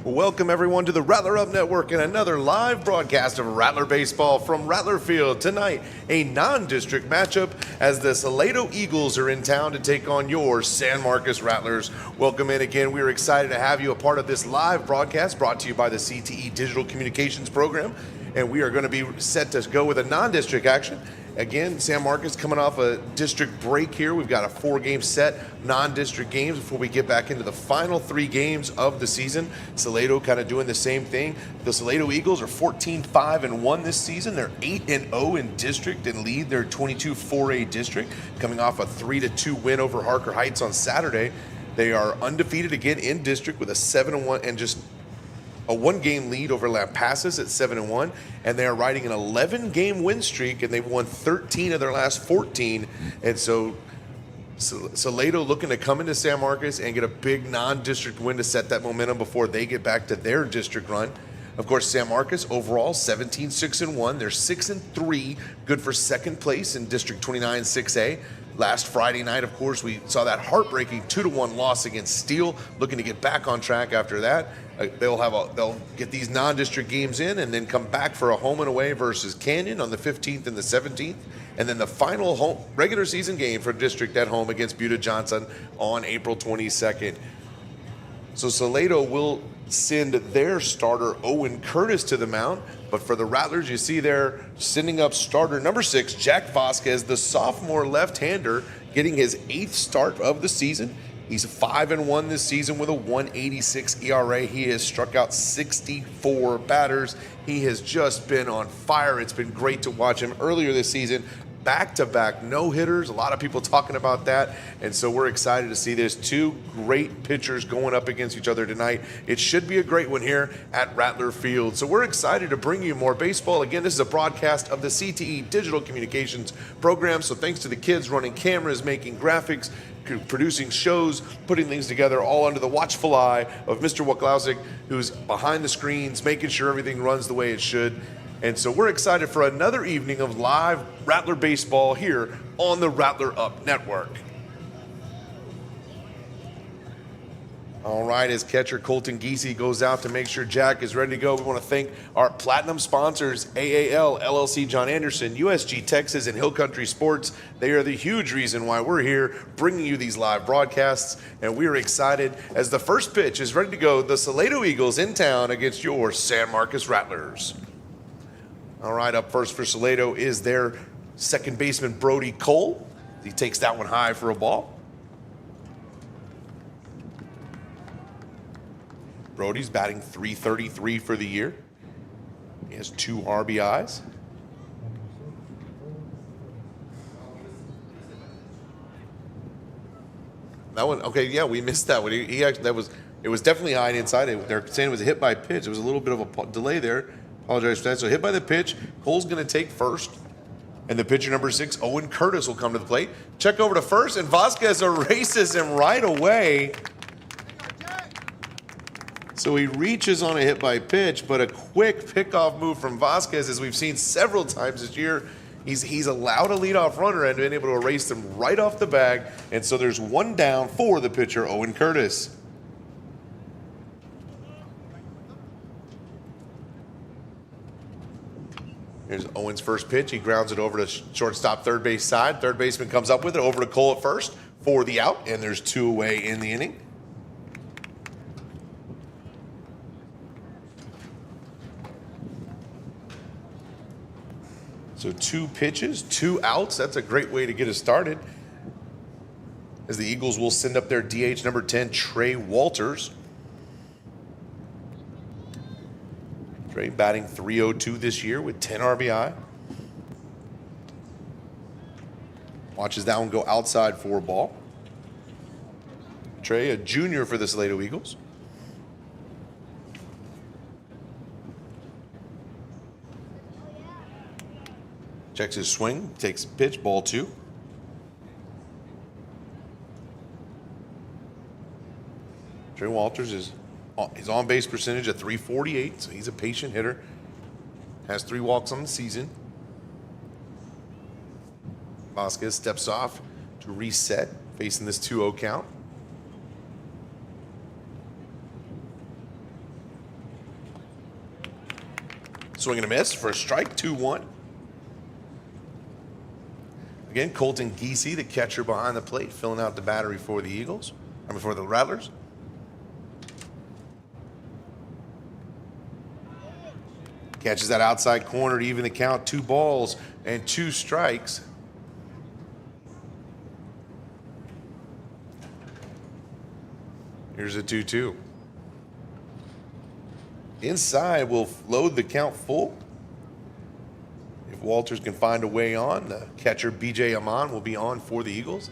Welcome everyone to the Rattler Up Network and another live broadcast of Rattler Baseball from Rattler Field. Tonight, a non-district matchup as the Salado Eagles are in town to take on your San Marcos Rattlers. Welcome in again. We are excited to have you a part of this live broadcast brought to you by the CTE Digital Communications Program. And we are going to be set to go with a non-district action. Again, San Marcos coming off a district break here. We've got a 4-game set, non-district games before we get back into the final 3 games of the season. Salado kind of doing the same thing. The Salado Eagles are 14-5-1 this season. They're 8-0 in district and lead their 22-4A district, coming off a 3-2 win over Harker Heights on Saturday. They are undefeated again in district with a 7-1 and just a 1-game lead over Lampasas at 7-1, and they are riding an 11-game win streak, and they've won 13 of their last 14. And so Salado looking to come into San Marcos and get a big non-district win to set that momentum before they get back to their district run. Of course, San Marcos overall 17-6-1. They're 6-3, good for second place in District 29 6A. Last Friday night, of course, we saw that heartbreaking 2-1 loss against Steele. Looking to get back on track after that. They'll get these non-district games in and then come back for a home and away versus Canyon on the 15th and the 17th, and then the final regular season game for district at home against Buda Johnson on April 22nd. So Salado will send their starter Owen Curtis to the mound, but for the Rattlers, you see they're sending up starter number 6, Jack Vasquez, the sophomore left-hander, getting his 8th start of the season. He's 5-1 this season with a 1.86 ERA. He has struck out 64 batters. He has just been on fire. It's been great to watch him earlier this season. Back-to-back no-hitters. A lot of people talking about that. And so we're excited to see there's 2 great pitchers going up against each other tonight. It should be a great one here at Rattler Field. So we're excited to bring you more baseball. Again, this is a broadcast of the CTE Digital Communications Program. So thanks to the kids running cameras, making graphics, producing shows, putting things together, all under the watchful eye of Mr. Waklausik, who's behind the screens, making sure everything runs the way it should. And so we're excited for another evening of live Rattler baseball here on the Rattler Up Network. All right, as catcher Colton Giese goes out to make sure Jack is ready to go, we want to thank our platinum sponsors, AAL, LLC John Anderson, USG Texas, and Hill Country Sports. They are the huge reason why we're here bringing you these live broadcasts, and we are excited as the first pitch is ready to go. The Salado Eagles in town against your San Marcos Rattlers. All right, up first for Salado is their second baseman, Brody Cole. He takes that one high for a ball. Brody's batting .333 for the year. He has 2 RBIs. That one, okay, yeah, we missed that one. He actually, it was definitely high and inside. They're saying it was a hit by pitch. It was a little bit of a delay there. Apologize for that. So hit by the pitch. Cole's going to take first. And the pitcher number 6, Owen Curtis, will come to the plate. Check over to first, and Vasquez erases him right away. So he reaches on a hit by pitch, but a quick pickoff move from Vasquez, as we've seen several times this year. He's allowed a leadoff runner and been able to erase them right off the bag. And so there's 1 down for the pitcher, Owen Curtis. Here's Owen's first pitch. He grounds it over to shortstop third base side. Third baseman comes up with it over to Cole at first for the out, and there's 2 away in the inning. So 2 pitches, 2 outs. That's a great way to get us started. As the Eagles will send up their DH number 10, Trey Walters. Trey batting .302 this year with 10 RBI. Watches that one go outside for a ball. Trey, a junior for the Salado Eagles. Checks his swing, takes a pitch, ball 2. Trey Walters is his on-base percentage at .348, so he's a patient hitter. Has 3 walks on the season. Vasquez steps off to reset, facing this 2-0 count. Swing and a miss for a strike, 2-1. Again, Colton Giese, the catcher behind the plate, filling out the battery for the Eagles, for the Rattlers. Catches that outside corner to even the count, 2 balls and 2 strikes. Here's a 2-2. Inside will load the count full. If Walters can find a way on, the catcher B.J. Amon will be on for the Eagles.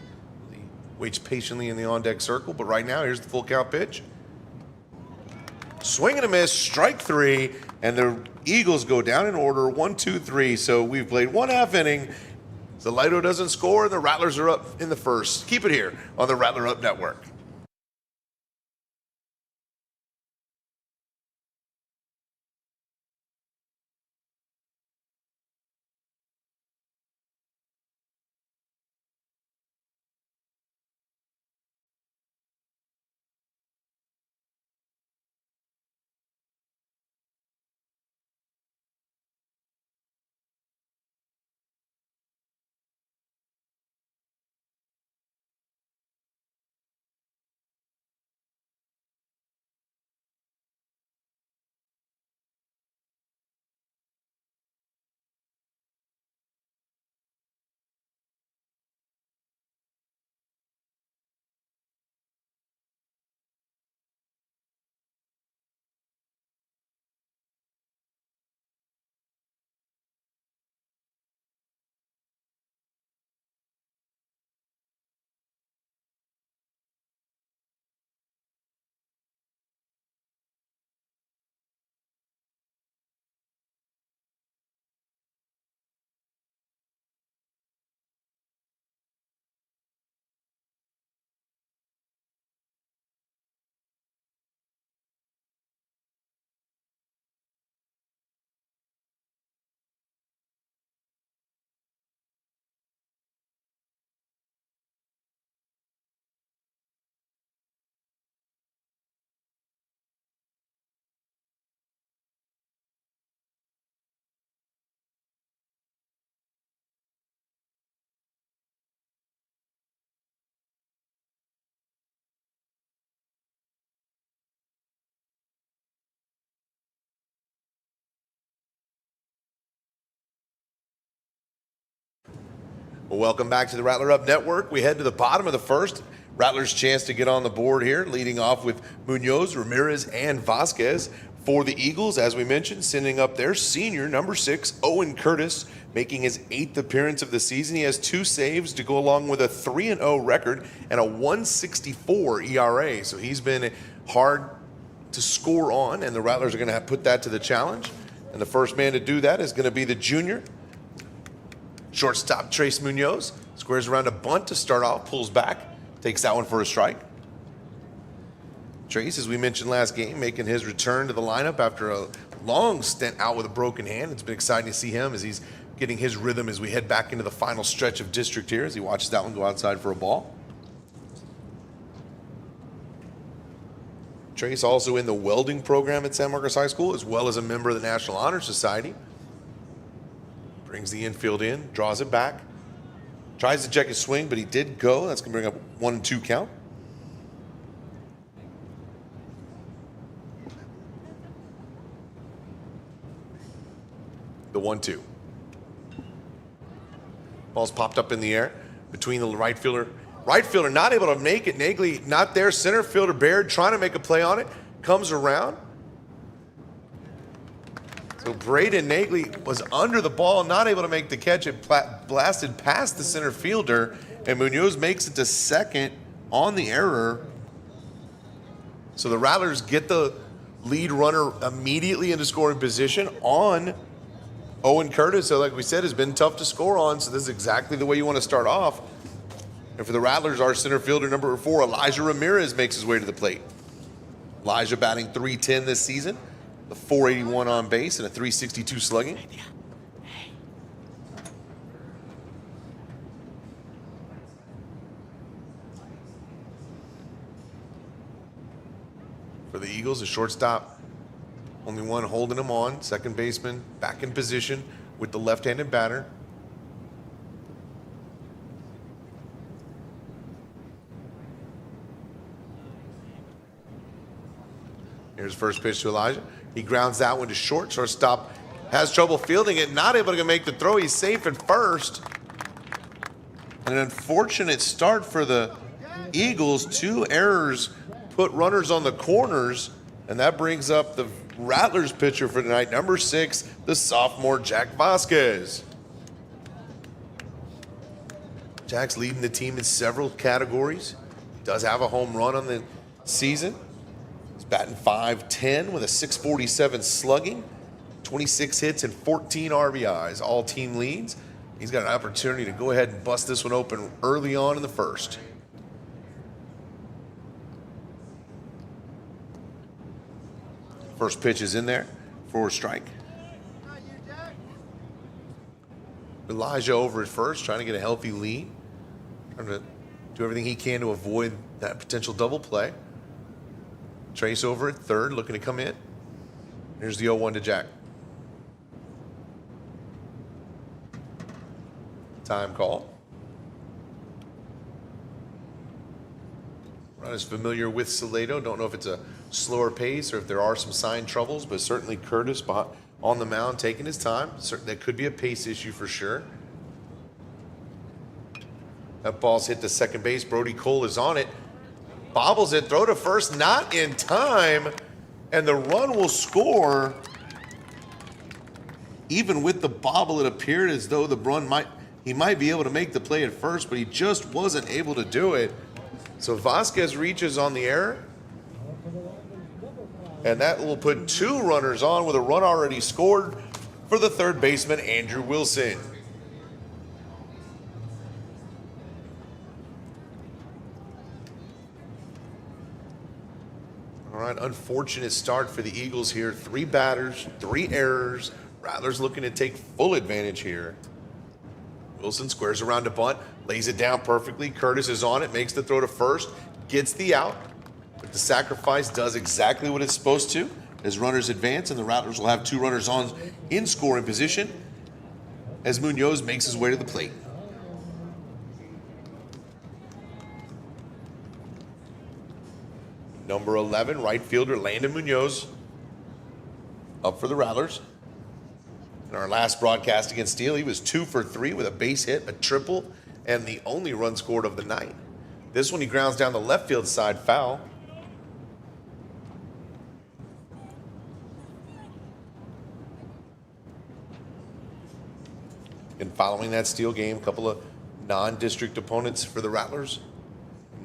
He waits patiently in the on-deck circle, but right now, here's the full count pitch. Swing and a miss, strike 3, and the Eagles go down in order, 1-2-3. So we've played 1/2 inning. Salado doesn't score, and the Rattlers are up in the first. Keep it here on the Rattler Up Network. Well, welcome back to the Rattler Up Network. We head to the bottom of the first. Rattlers' chance to get on the board here, leading off with Munoz, Ramirez, and Vasquez. For the Eagles, as we mentioned, sending up their senior, number 6, Owen Curtis, making his 8th appearance of the season. He has 2 saves to go along with a 3-0 record and a 1.64 ERA. So he's been hard to score on, and the Rattlers are going to put that to the challenge. And the first man to do that is going to be the junior. Shortstop Trace Munoz squares around a bunt to start off, pulls back, takes that one for a strike. Trace, as we mentioned last game, making his return to the lineup after a long stint out with a broken hand. It's been exciting to see him as he's getting his rhythm as we head back into the final stretch of district here as he watches that one go outside for a ball. Trace also in the welding program at San Marcos High School, as well as a member of the National Honor Society. Brings the infield in, draws it back. Tries to check his swing, but he did go. That's going to bring up 1-2 count. The 1-2. Ball's popped up in the air between the right fielder. Right fielder not able to make it. Nagley not there. Center fielder Baird trying to make a play on it. Comes around. So Braden Nagley was under the ball, not able to make the catch. It blasted past the center fielder, and Munoz makes it to second on the error. So the Rattlers get the lead runner immediately into scoring position on Owen Curtis. So like we said, has been tough to score on, so this is exactly the way you want to start off. And for the Rattlers, our center fielder, number 4, Elijah Ramirez, makes his way to the plate. Elijah batting .310 this season. The .481 on base and a .362 slugging. For the Eagles, the shortstop Only one holding him on. Second baseman back in position with the left-handed batter. Here's first pitch to Elijah. He grounds that one to short. Shortstop has trouble fielding it. Not able to make the throw. He's safe at first. An unfortunate start for the Eagles. 2 errors put runners on the corners. And that brings up the Rattlers pitcher for tonight, number 6, the sophomore Jack Vasquez. Jack's leading the team in several categories. Does have a home run on the season. He's batting .510 with a .647 slugging, 26 hits and 14 RBIs, all team leads. He's got an opportunity to go ahead and bust this one open early on in the first. First pitch is in there for a strike. Elijah over at first, trying to get a healthy lead. Trying to do everything he can to avoid that potential double play. Trace over at third, looking to come in. Here's the 0-1 to Jack. Time call. Not as familiar with Salado. Don't know if it's a slower pace or if there are some sign troubles, but certainly Curtis on the mound taking his time. That could be a pace issue for sure. That ball's hit to second base. Brody Cole is on it. Bobbles it, throw to first, not in time. And the run will score. Even with the bobble, it appeared as though the run might be able to make the play at first, but he just wasn't able to do it. So Vasquez reaches on the error. And that will put 2 runners on with a run already scored for the third baseman, Andrew Wilson. All right, unfortunate start for the Eagles here. 3 batters, 3 errors. Rattlers looking to take full advantage here. Wilson squares around to bunt, lays it down perfectly. Curtis is on it, makes the throw to first, gets the out. But the sacrifice does exactly what it's supposed to as runners advance, and the Rattlers will have 2 runners on in scoring position as Munoz makes his way to the plate. Number 11, right fielder Landon Munoz, up for the Rattlers. In our last broadcast against Steele, he was 2 for 3 with a base hit, a triple, and the only run scored of the night. This one he grounds down the left field side, foul. And following that Steele game, a couple of non-district opponents for the Rattlers.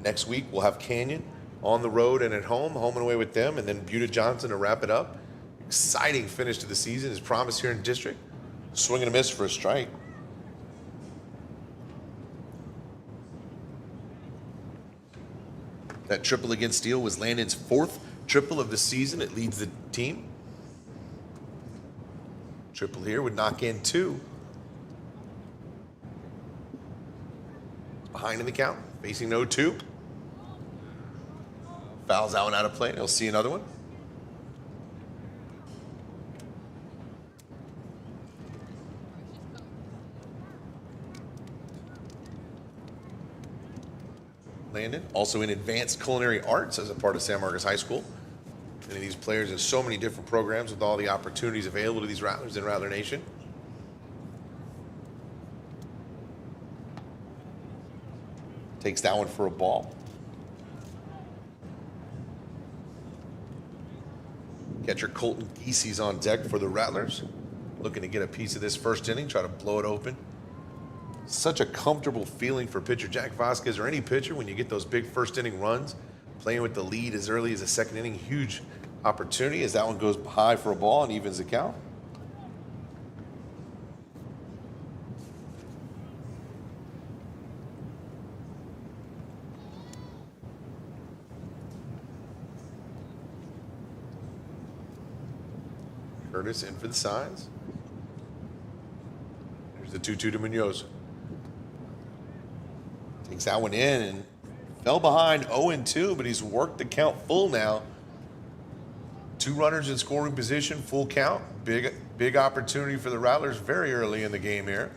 Next week, we'll have Canyon on the road and at home and away with them, and then Buda Johnson to wrap it up. Exciting finish to the season is promised here in district. Swing and a miss for a strike. That triple against Steele was Landon's 4th triple of the season. It leads the team. Triple here would knock in 2. Behind in the count, facing 0-2. Fouls that one out of play. He'll see another one. Landon, also in advanced culinary arts as a part of San Marcos High School. Many of these players in so many different programs with all the opportunities available to these Rattlers in Rattler Nation. Takes that one for a ball. Catcher Colton Geesy's on deck for the Rattlers. Looking to get a piece of this first inning, try to blow it open. Such a comfortable feeling for pitcher Jack Vasquez or any pitcher when you get those big first inning runs. Playing with the lead as early as the second inning, huge opportunity as that one goes high for a ball and evens the count. Curtis in for the signs. There's the 2-2 to Munoz. Takes that one in and fell behind 0-2, but he's worked the count full now. 2 runners in scoring position, full count. Big opportunity for the Rattlers very early in the game here.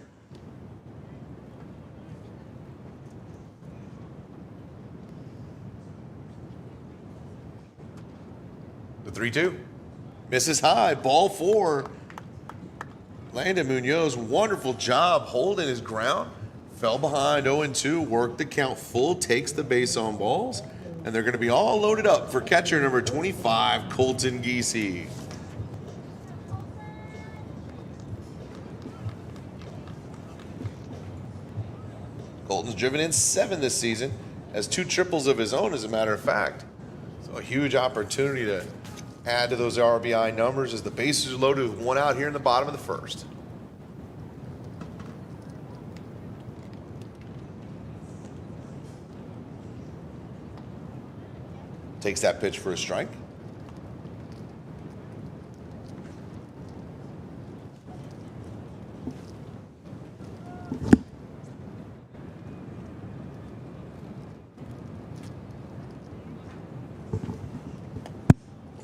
The 3-2. Misses high. Ball 4. Landon Munoz, wonderful job holding his ground. Fell behind 0-2, worked the count full, takes the base on balls, and they're going to be all loaded up for catcher number 25, Colton Giese. Colton's driven in 7 this season, has 2 triples of his own, as a matter of fact. So a huge opportunity to add to those RBI numbers as the bases are loaded with 1 out here in the bottom of the first. Takes that pitch for a strike.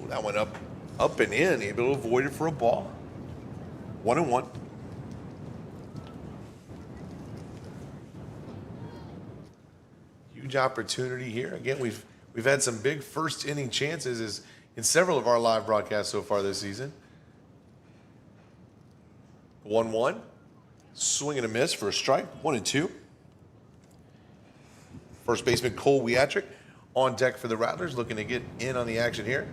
Ooh, that went up and in, able to avoid it for a ball. 1-1. Huge opportunity here. Again, we've had some big first inning chances in several of our live broadcasts so far this season. 1-1. Swing and a miss for a strike. 1-2. First baseman Cole Wiatrick on deck for the Rattlers, looking to get in on the action here.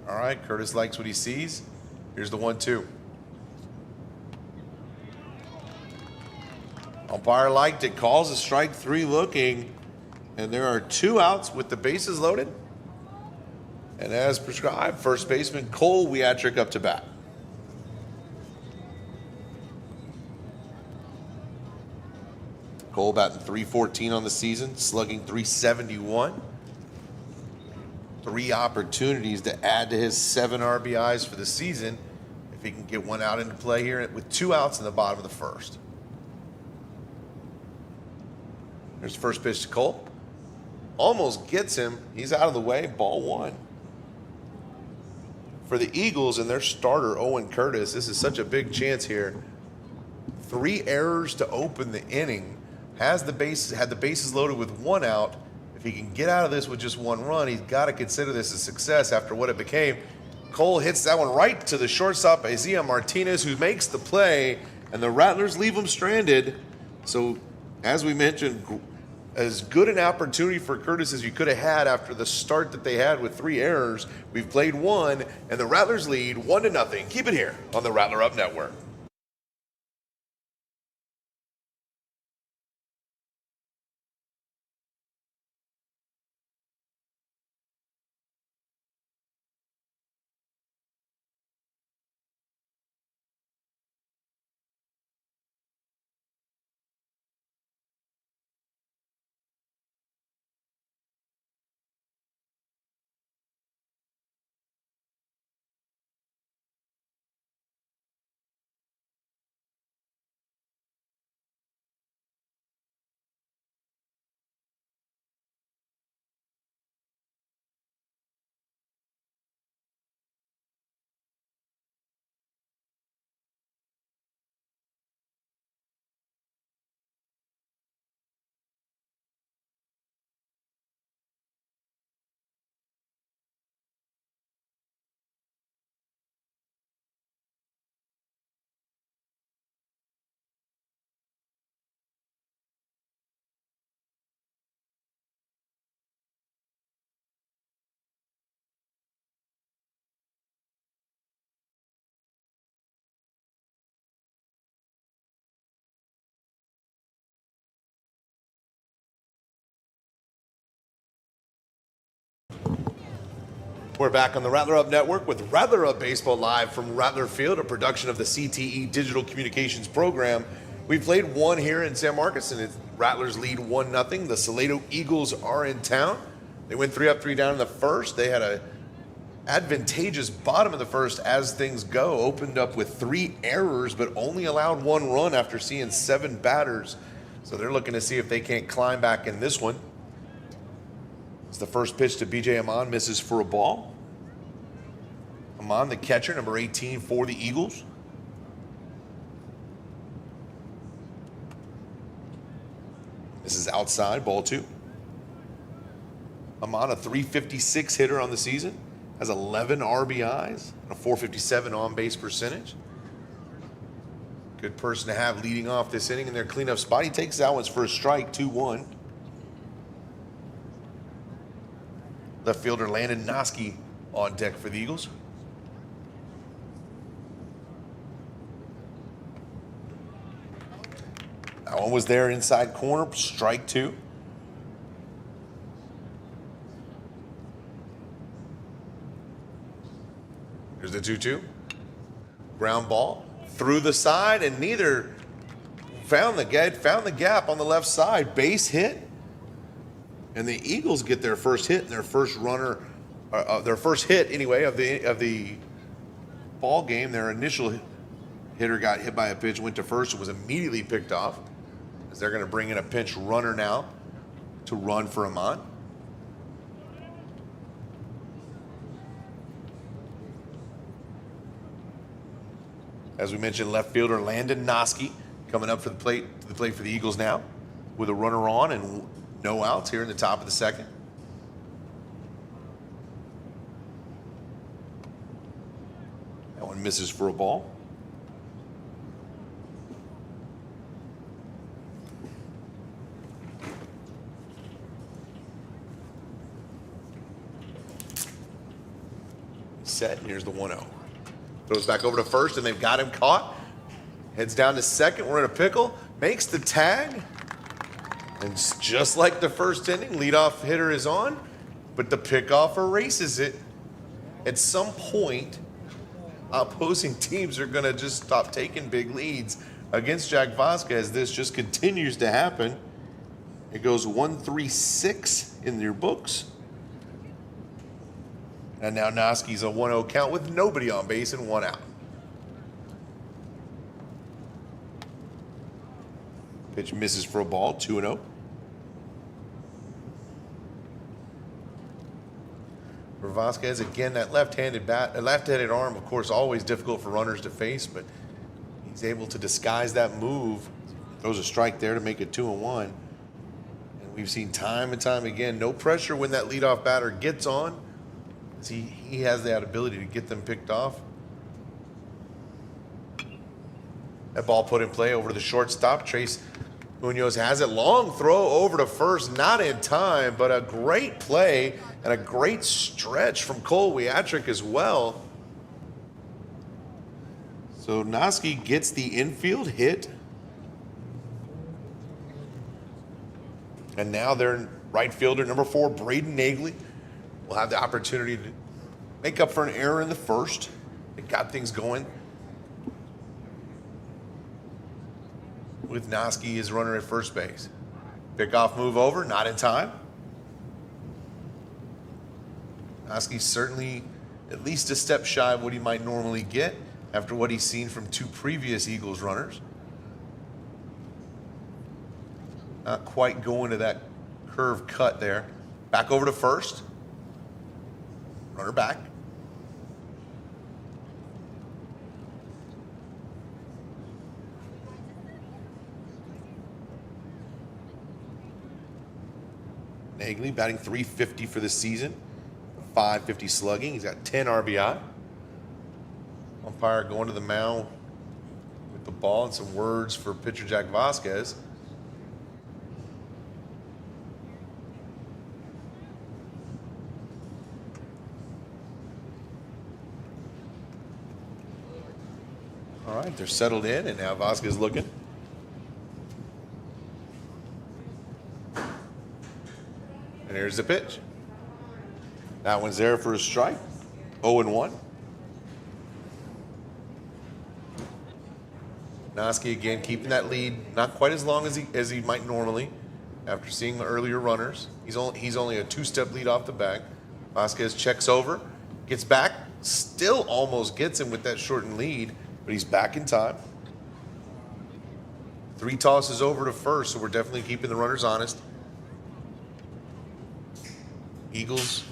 All right, Curtis likes what he sees. Here's the 1-2. Umpire liked it, calls a strike 3 looking, and there are 2 outs with the bases loaded. And as prescribed, first baseman Cole Wiatrick up to bat. Cole batting .314 on the season, slugging .371. 3 opportunities to add to his 7 RBIs for the season if he can get 1 out into play here with 2 outs in the bottom of the first. There's the first pitch to Cole. Almost gets him. He's out of the way. Ball 1. For the Eagles and their starter, Owen Curtis, this is such a big chance here. 3 errors to open the inning. Had the bases loaded with 1 out. If he can get out of this with just 1 run, he's got to consider this a success after what it became. Cole hits that one right to the shortstop, Isaiah Martinez, who makes the play, and the Rattlers leave him stranded. So, as we mentioned, as good an opportunity for Curtis as you could have had after the start that they had with 3 errors. We've played 1, and the Rattlers lead 1-0. Keep it here on the Rattler Up Network. We're back on the Rattler Up Network with Rattler Up Baseball live from Rattler Field, a production of the CTE Digital Communications Program. We played 1 here in San Marcos, and Rattlers lead 1-0. The Salado Eagles are in town. They went 3 up, 3 down in the first. They had a advantageous bottom of the first as things go. Opened up with 3 errors, but only allowed 1 run after seeing 7 batters. So they're looking to see if they can't climb back in this one. It's the first pitch to B.J. Amon, misses for a ball. Amon, the catcher, number 18 for the Eagles. This is outside, ball 2. Amon, a 356 hitter on the season, has 11 RBIs and a 457 on-base percentage. Good person to have leading off this inning in their cleanup spot. He takes that one for a strike, 2-1. Left fielder Landon Noski on deck for the Eagles. That one was there inside corner, strike 2. Here's the 2-2. Ground ball through the side, and neither found the gap on the left side. Base hit. And the Eagles get their first hit and their first runner, their first hit anyway of the ball game. Their initial hitter got hit by a pitch, went to first, and was immediately picked off. As they're going to bring in a pinch runner now to run for Amon. As we mentioned, left fielder Landon Noski coming up to the plate for the Eagles now, with a runner on and no outs here in the top of the second. That one misses for a ball. Set, and here's the 1-0. Throws back over to first, and they've got him caught. Heads down to second. We're in a pickle. Makes the tag. And just like the first inning, leadoff hitter is on, but the pickoff erases it. At some point, opposing teams are going to just stop taking big leads against Jack Vasquez. This just continues to happen. It goes 1-3-6 in your books. And now Noski's a 1-0 count with nobody on base and 1 out. Pitch misses for a ball, 2-0. For Vasquez, again, that left-handed arm, of course, always difficult for runners to face, but he's able to disguise that move. Throws a strike there to make it 2-1. And we've seen time and time again, no pressure when that leadoff batter gets on. He has that ability to get them picked off. That ball put in play over to the shortstop. Trace Munoz has it. Long throw over to first, not in time, but a great play and a great stretch from Cole Wiatrick as well. So Noski gets the infield hit. And now their right fielder, number 4, Braden Nagley, will have the opportunity to make up for an error in the first. It got things going with Noski as runner at first base. Pickoff move over, not in time. Noski's certainly at least a step shy of what he might normally get after what he's seen from 2 previous Eagles runners. Not quite going to that curve cut there. Back over to first. Runner back. Nagley batting .350 for the season, .550 slugging. He's got 10 RBI. Umpire going to the mound with the ball and some words for pitcher Jack Vasquez. All right, they're settled in, and now Vasquez looking. And here's the pitch. That one's there for a strike. 0-1. Noski again keeping that lead, not quite as long as he might normally after seeing the earlier runners. He's only a 2-step lead off the back. Vasquez checks over, gets back, still almost gets him with that shortened lead, but he's back in time. 3 tosses over to first, so we're definitely keeping the runners honest. Eagles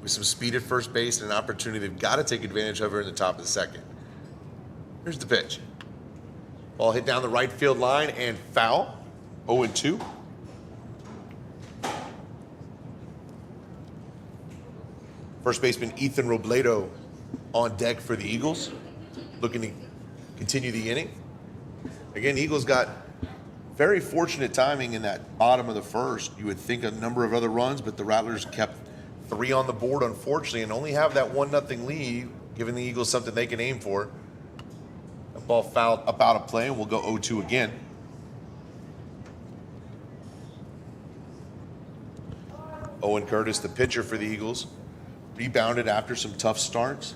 with some speed at first base and an opportunity they've got to take advantage of her in the top of the second. Here's the pitch. Ball hit down the right field line and foul. 0-2. First baseman Ethan Robledo on deck for the Eagles, looking to continue the inning. Again, Eagles got very fortunate timing in that bottom of the first. You would think a number of other runs, but the Rattlers kept 3 on the board, unfortunately, and only have that 1-0 lead, giving the Eagles something they can aim for. That ball fouled up out of play, and we'll go 0-2 again. Owen Curtis, the pitcher for the Eagles, rebounded after some tough starts.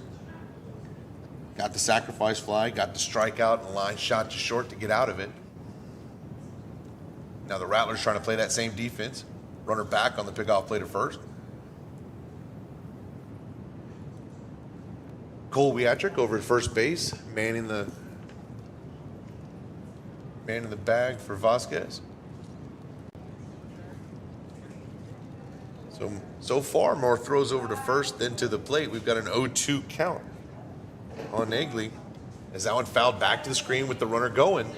Got the sacrifice fly, got the strikeout, and line shot to short to get out of it. Now the Rattlers trying to play that same defense. Runner back on the pickoff play to first. Cole Wiatrick over at first base, manning the bag for Vasquez. So far, more throws over to first than to the plate. We've got an 0-2 count on Nagley, as that one fouled back to the screen with the runner going.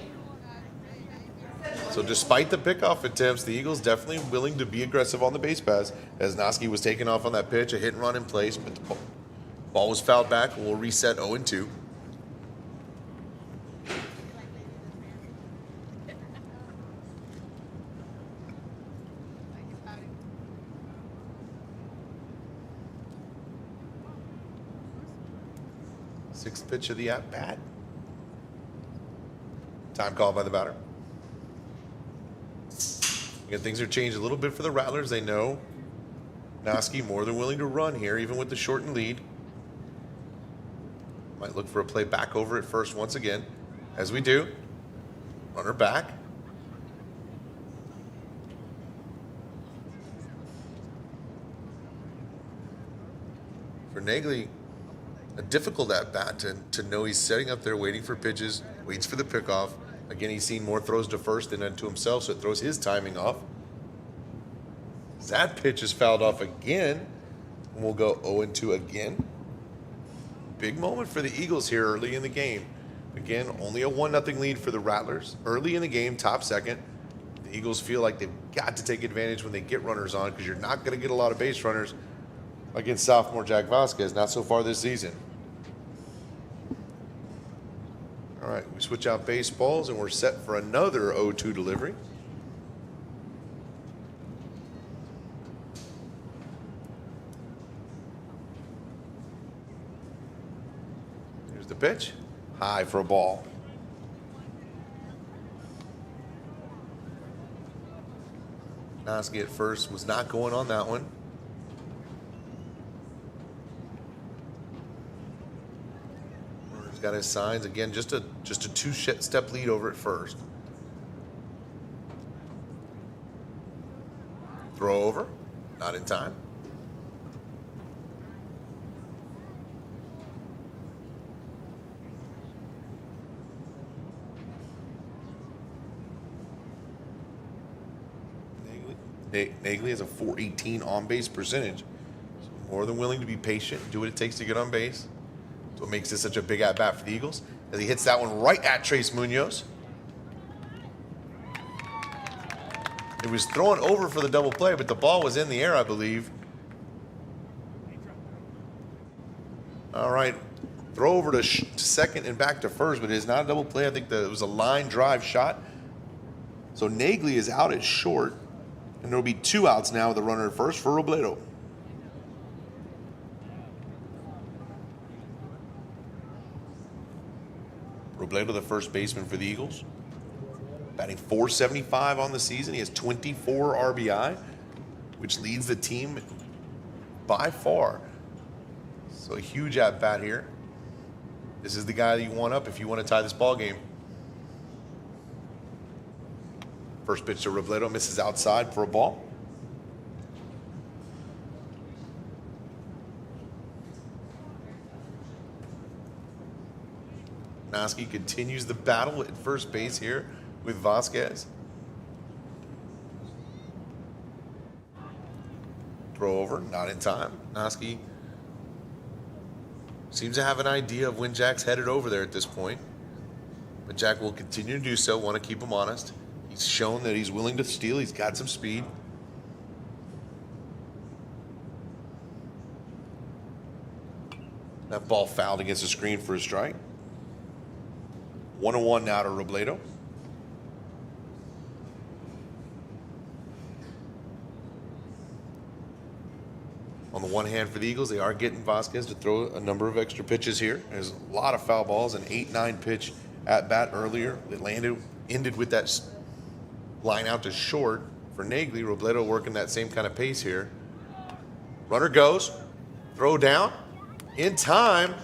So despite the pickoff attempts, the Eagles definitely willing to be aggressive on the base pass, as Noski was taken off on that pitch, a hit and run in place, but the ball was fouled back, and we'll reset 0-2. Sixth pitch of the at-bat. Time called by the batter. Again, things are changed a little bit for the Rattlers. They know Noski more than willing to run here, even with the shortened lead. Might look for a play back over at first once again, as we do. Runner back. For Nagley, a difficult at-bat to know he's setting up there, waiting for pitches, waits for the pickoff. Again, he's seen more throws to first than to himself, so it throws his timing off. That pitch is fouled off again, and we'll go 0-2 again. Big moment for the Eagles here early in the game. Again, only a 1-0 lead for the Rattlers. Early in the game, top second. The Eagles feel like they've got to take advantage when they get runners on, because you're not going to get a lot of base runners against sophomore Jack Vasquez, not so far this season. All right, we switch out baseballs, and we're set for another 0-2 delivery. Here's the pitch. High for a ball. Noski at first was not going on that one. He's got his signs again. Just a two-step lead over at first. Throw over, not in time. Nagley has a .418 on-base percentage. So more than willing to be patient, do what it takes to get on base. That's what makes this such a big at-bat for the Eagles, as he hits that one right at Trace Munoz. It was thrown over for the double play, but the ball was in the air, I believe. All right, throw over to second and back to first, but it is not a double play. I think it was a line drive shot. So Nagley is out at short, and there will be 2 outs now with the runner at first for Robledo. Robledo, the first baseman for the Eagles, batting .475 on the season. He has 24 RBI, which leads the team by far. So a huge at-bat here. This is the guy that you want up if you want to tie this ball game. First pitch to Robledo, misses outside for a ball. Noski continues the battle at first base here with Vasquez. Throw over, not in time. Noski seems to have an idea of when Jack's headed over there at this point. But Jack will continue to do so, want to keep him honest. He's shown that he's willing to steal. He's got some speed. That ball fouled against the screen for a strike. 1-1 now to Robledo. On the one hand for the Eagles, they are getting Vasquez to throw a number of extra pitches here. There's a lot of foul balls, an 8-9 pitch at bat earlier. It ended with that line out to short for Nagley. Robledo working that same kind of pace here. Runner goes, throw down, in time,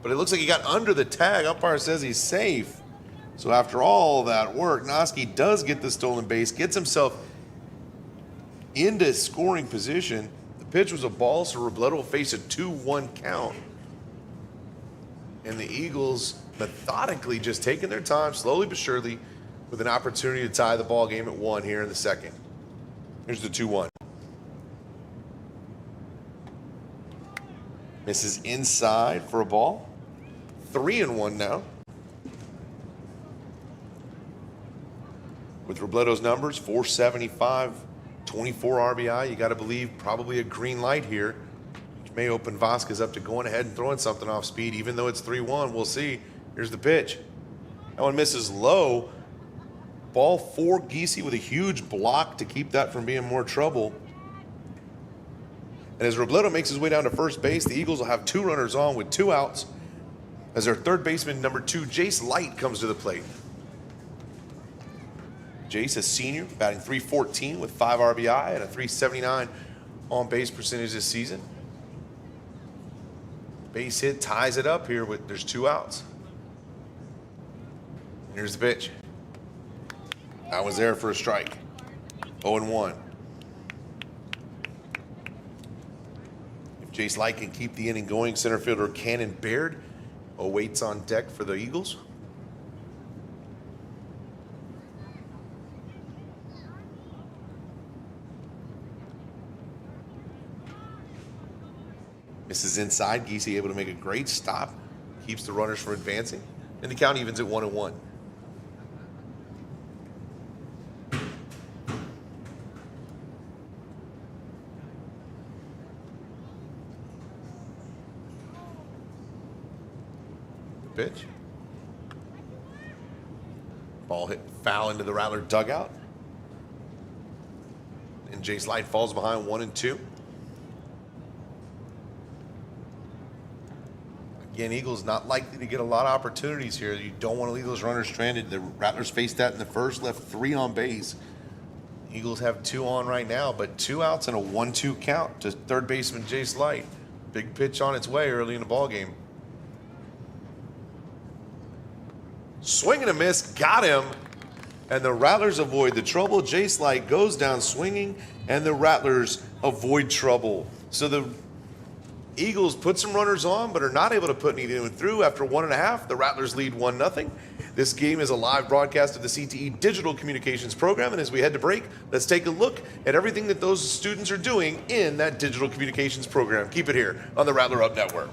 but it looks like he got under the tag. Umpire says he's safe. So after all that work, Noski does get the stolen base, gets himself into scoring position. The pitch was a ball, so Robledo will face a 2-1 count. And the Eagles methodically just taking their time, slowly but surely, with an opportunity to tie the ball game at 1 here in the second. Here's the 2-1. Misses inside for a ball. 3-1 now. With Robledo's numbers, 475, 24 RBI, you got to believe probably a green light here, which may open Vasquez up to going ahead and throwing something off speed, even though it's 3-1. We'll see. Here's the pitch. That one misses low. Ball 4, Giese with a huge block to keep that from being more trouble. And as Robledo makes his way down to first base, the Eagles will have 2 runners on with 2 outs as their third baseman, number 2, Jace Light, comes to the plate. Jace, a senior, batting .314 with 5 RBI and a .379 on-base percentage this season. Base hit ties it up here with there's 2 outs. Here's the pitch. That was there for a strike. 0-1. If Jace Light can keep the inning going, center fielder Cannon Baird awaits on deck for the Eagles. Misses inside. Giese able to make a great stop. Keeps the runners from advancing. And the count evens at 1-1. The pitch. Ball hit foul into the Rattler dugout. And Jace Light falls behind 1-2. Again, Eagles not likely to get a lot of opportunities here. You don't want to leave those runners stranded. The Rattlers faced that in the first, left 3 on base. Eagles have 2 on right now, but 2 outs and a 1-2 count to third baseman Jace Light. Big pitch on its way early in the ball game. Swing and a miss, got him. And the Rattlers avoid the trouble. Jace Light goes down swinging, and the Rattlers avoid trouble. So the Eagles put some runners on, but are not able to put anything through. After 1.5, the Rattlers lead 1-0. This game is a live broadcast of the CTE Digital Communications program, and as we head to break, let's take a look at everything that those students are doing in that digital communications program. Keep it here on the Rattler Up Network.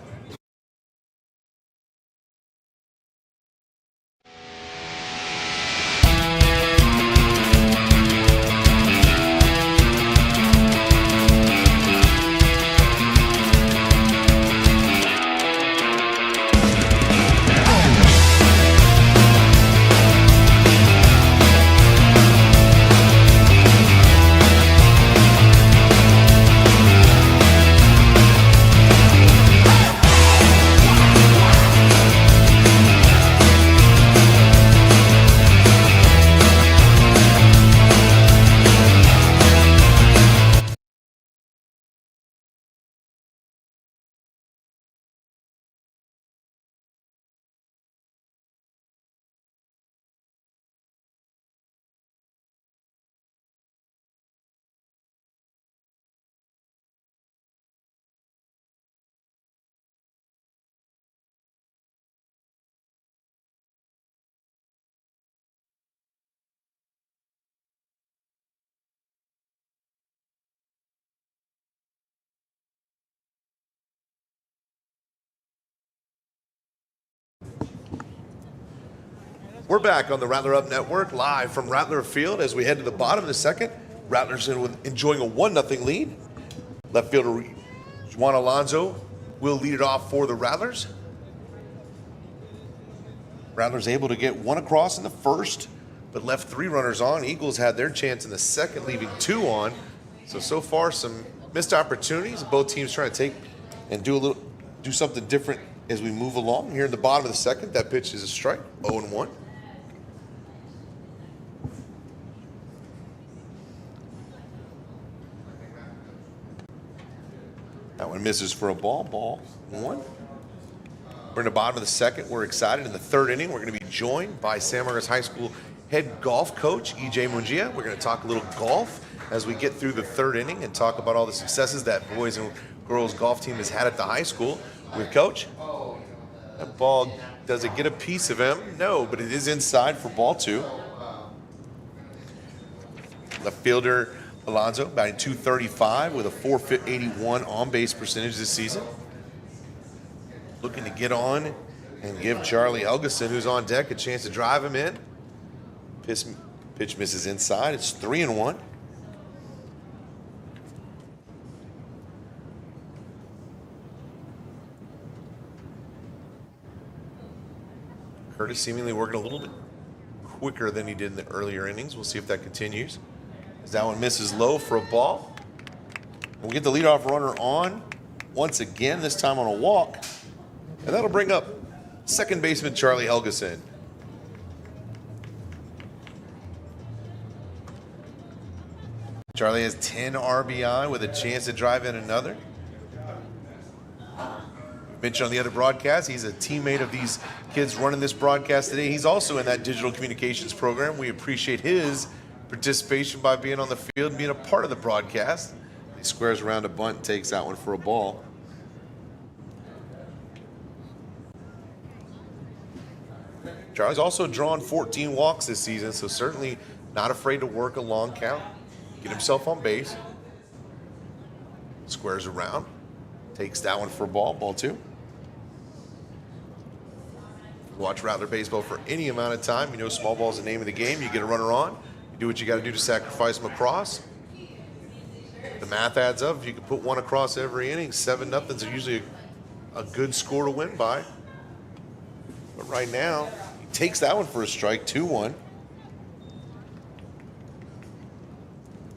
We're back on the Rattler Up Network, live from Rattler Field as we head to the bottom of the second. Rattlers enjoying a 1-0 lead. Left fielder Juan Alonso will lead it off for the Rattlers. Rattlers able to get one across in the first, but left 3 runners on. Eagles had their chance in the second, leaving 2 on. So far, some missed opportunities. Both teams trying to take and do something different as we move along. Here in the bottom of the second, that pitch is a strike, 0-1. That one misses for a ball 1. We're in the bottom of the second. We're excited. In the third inning, we're going to be joined by San Marcos High School head golf coach, E.J. Mungia. We're going to talk a little golf as we get through the third inning and talk about all the successes that boys and girls golf team has had at the high school with Coach. That ball, does it get a piece of him? No, but it is inside for ball 2. Left fielder Alonso batting .235 with a .481 on-base percentage this season. Looking to get on and give Charlie Helgeson, who's on deck, a chance to drive him in. Pitch misses inside. It's 3-1. Curtis seemingly working a little bit quicker than he did in the earlier innings. We'll see if that continues. As that one misses low for a ball. We'll get the leadoff runner on once again, this time on a walk. And that'll bring up second baseman Charlie Helgeson. Charlie has 10 RBI with a chance to drive in another. Mentioned on the other broadcast, he's a teammate of these kids running this broadcast today. He's also in that digital communications program. We appreciate his participation by being on the field and being a part of the broadcast. He squares around a bunt and takes that one for a ball. Charlie's also drawn 14 walks this season, so certainly not afraid to work a long count, get himself on base. Squares around, takes that one for a ball 2. Watch Rattler baseball for any amount of time. You know small ball is the name of the game. You get a runner on, you do what you got to do to sacrifice them across. The math adds up. If you can put one across every inning, 7-0 is usually a good score to win by. But right now, he takes that one for a strike, 2-1.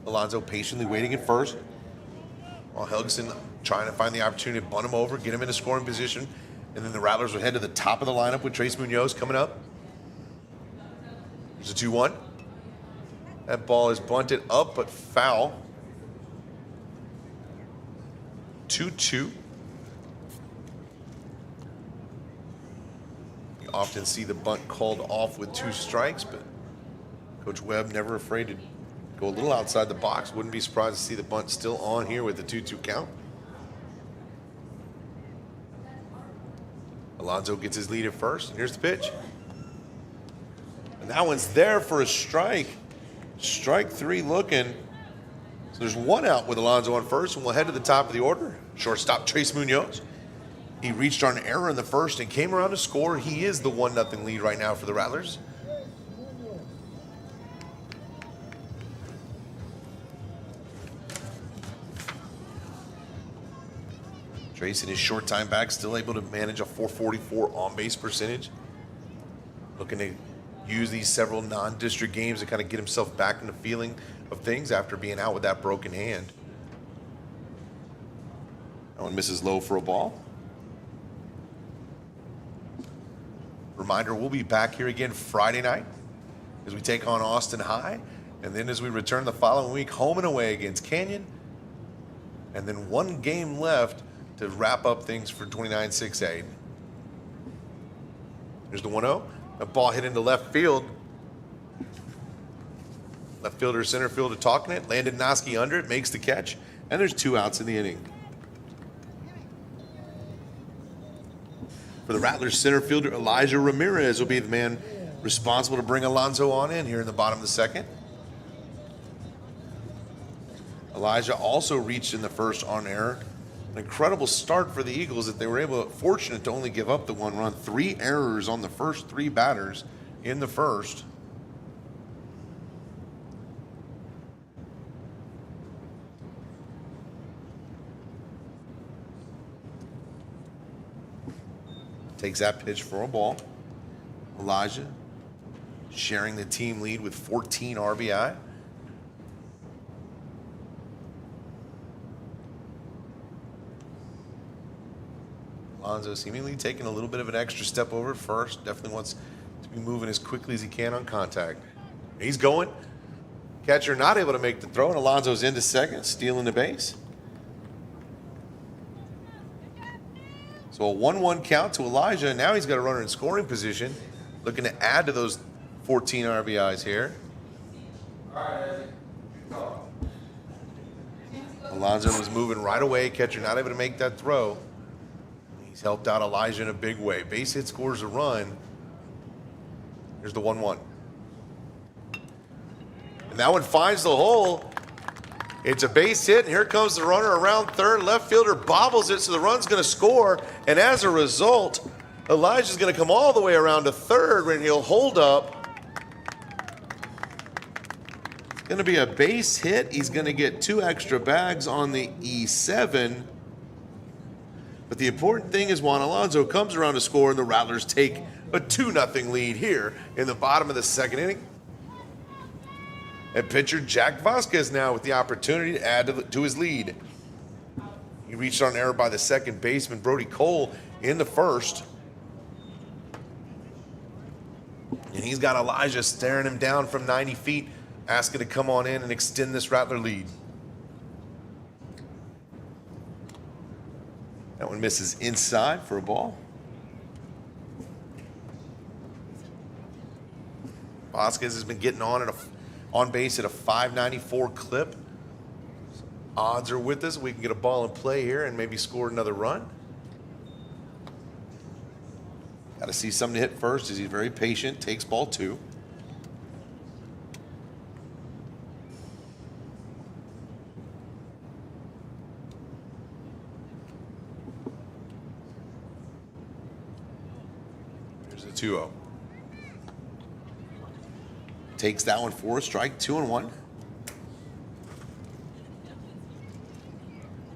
Alonso patiently waiting at first, while Helgeson trying to find the opportunity to bunt him over, get him in a scoring position, and then the Rattlers would head to the top of the lineup with Trace Munoz coming up. There's a 2-1. That ball is bunted up, but foul. 2-2. You often see the bunt called off with 2 strikes, but Coach Webb never afraid to go a little outside the box. Wouldn't be surprised to see the bunt still on here with the 2-2 count. Alonso gets his lead at first, and here's the pitch. And that one's there for a strike. Strike 3 looking. So there's 1 out with Alonso on first, and we'll head to the top of the order. Shortstop Trace Munoz. He reached on an error in the first and came around to score. He is the 1-0 lead right now for the Rattlers. Trace in his short time back, still able to manage a .444 on-base percentage. Looking to use these several non-district games to kind of get himself back in the feeling of things after being out with that broken hand. That one misses low for a ball. Reminder, we'll be back here again Friday night as we take on Austin High. And then as we return the following week, home and away against Canyon. And then 1 game left to wrap up things for 29-6A. Here's the 1-0. A ball hit into left field. Left fielder, center fielder talking it. Landon Noski under it, makes the catch. And there's 2 outs in the inning. For the Rattlers, center fielder Elijah Ramirez will be the man responsible to bring Alonso on in here in the bottom of the second. Elijah also reached in the first on error. An incredible start for the Eagles that they were fortunate to only give up the 1 run. 3 errors on the first 3 batters in the first. Takes that pitch for a ball. Elijah sharing the team lead with 14 RBI. Alonso seemingly taking a little bit of an extra step over at first. Definitely wants to be moving as quickly as he can on contact. He's going. Catcher not able to make the throw, and Alonso's into second, stealing the base. So a 1-1 count to Elijah, and now he's got a runner in scoring position, looking to add to those 14 RBIs here. Alonso was moving right away. Catcher not able to make that throw. He's helped out Elijah in a big way. Base hit scores a run. Here's the 1-1. And that one finds the hole. It's a base hit, and here comes the runner around third. Left fielder bobbles it, so the run's going to score. And as a result, Elijah's going to come all the way around to third, where he'll hold up. It's going to be a base hit. He's going to get 2 extra bags on the E7. But the important thing is Juan Alonso comes around to score, and the Rattlers take a 2-0 lead here in the bottom of the second inning. And pitcher Jack Vasquez now with the opportunity to add to his lead. He reached on error by the second baseman, Brody Cole, in the first. And he's got Elijah staring him down from 90 feet, asking to come on in and extend this Rattler lead. That one misses inside for a ball. Vasquez has been getting on base at a 594 clip. Odds are with us. We can get a ball in play here and maybe score another run. Got to see something to hit first as he's very patient. Takes ball 2. Here's the 2-0. Takes that one for a strike, 2-1.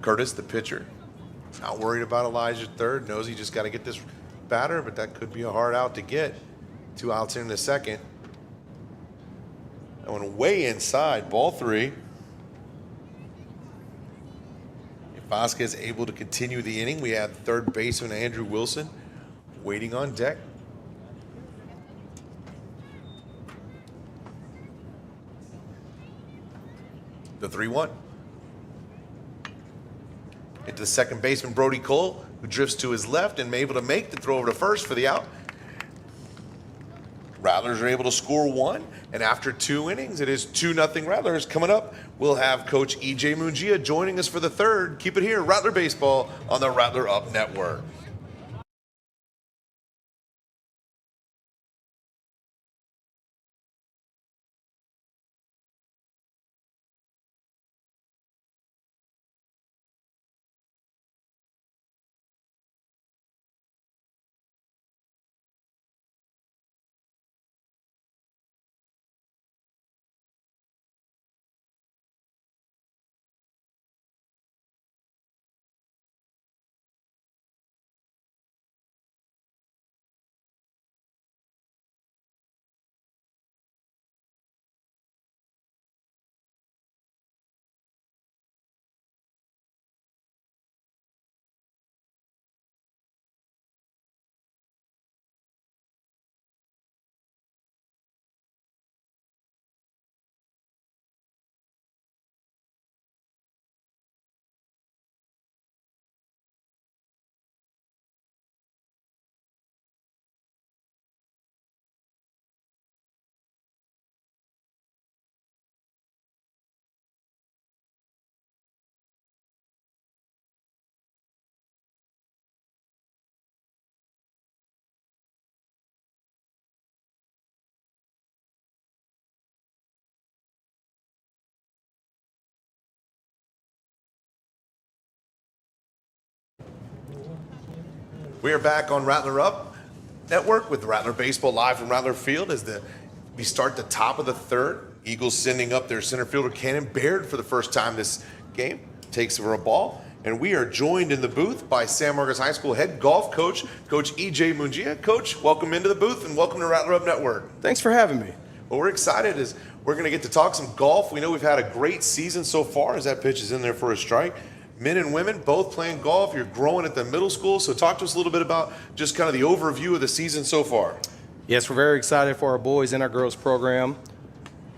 Curtis, the pitcher, not worried about Elijah third. Knows he just got to get this batter, but that could be a hard out to get. 2 outs in the second. That one way inside, ball 3. If Vasquez able to continue the inning, we have third baseman Andrew Wilson waiting on deck. The 3-1. Into the second baseman, Brody Cole, who drifts to his left and able to make the throw over to first for the out. Rattlers are able to score 1, and after 2 innings, it is 2-0 Rattlers. Coming up, we'll have Coach E.J. Mungia joining us for the third. Keep it here, Rattler Baseball on the Rattler Up Network. We are back on Rattler Up. Network with Rattler Baseball live from Rattler Field as we start the top of the third. Eagles sending up their center fielder, Cannon Baird, for the first time this game. Takes over a ball. And we are joined in the booth by San Marcos High School head golf coach, Coach E.J. Mungia. Coach, welcome into the booth and welcome to Rattler Up Network. Thanks for having me. Well, we're excited as we're going to get to talk some golf. We know we've had a great season so far as that pitch is in there for a strike. Men and women both playing golf. You're growing at the middle school. So talk to us a little bit about just kind of the overview of the season so far. Yes, we're very excited for our boys and our girls program.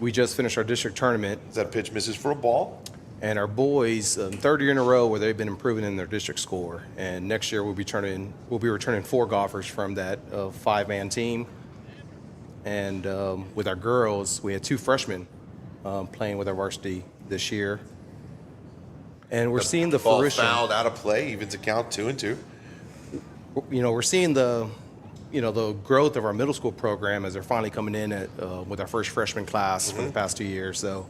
We just finished our district tournament. That pitch misses for a ball. And our boys, third year in a row where they've been improving in their district score. And next year we'll be returning 4 golfers from that 5-man team. And with our girls, we had 2 freshmen playing with our varsity this year. And we're seeing the ball fruition. Fouled out of play, evens a count 2-2. You know, we're seeing the growth of our middle school program as they're finally coming in with our first freshman class for the past 2 years. So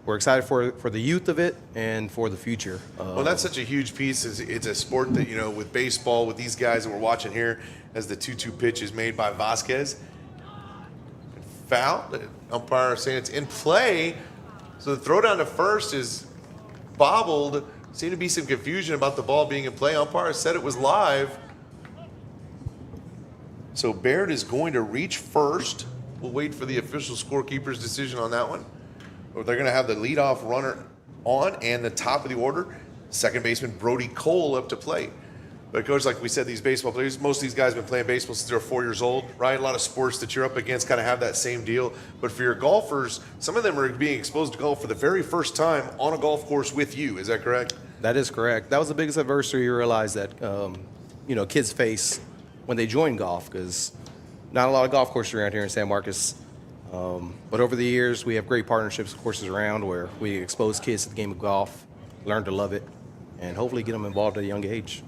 we're excited for the youth of it and for the future. Well, that's such a huge piece. It's a sport that, with baseball, with these guys that we're watching here, as the 2-2 pitch is made by Vasquez. Foul. The umpire saying it's in play. So the throw down to first is bobbled. Seemed to be some confusion about the ball being in play. Umpire said it was live. So Baird is going to reach first. We'll wait for the official scorekeeper's decision on that one. They're going to have the leadoff runner on and the top of the order, second baseman Brody Cole up to plate. But Coach, like we said, these baseball players, most of these guys have been playing baseball since they're 4 years old, right? A lot of sports that you're up against kind of have that same deal. But for your golfers, some of them are being exposed to golf for the very first time on a golf course with you. Is that correct? That is correct. That was the biggest adversity you realize that kids face when they join golf, because not a lot of golf courses around here in San Marcos. But over the years, we have great partnerships with courses around where we expose kids to the game of golf, learn to love it, and hopefully get them involved at a young age.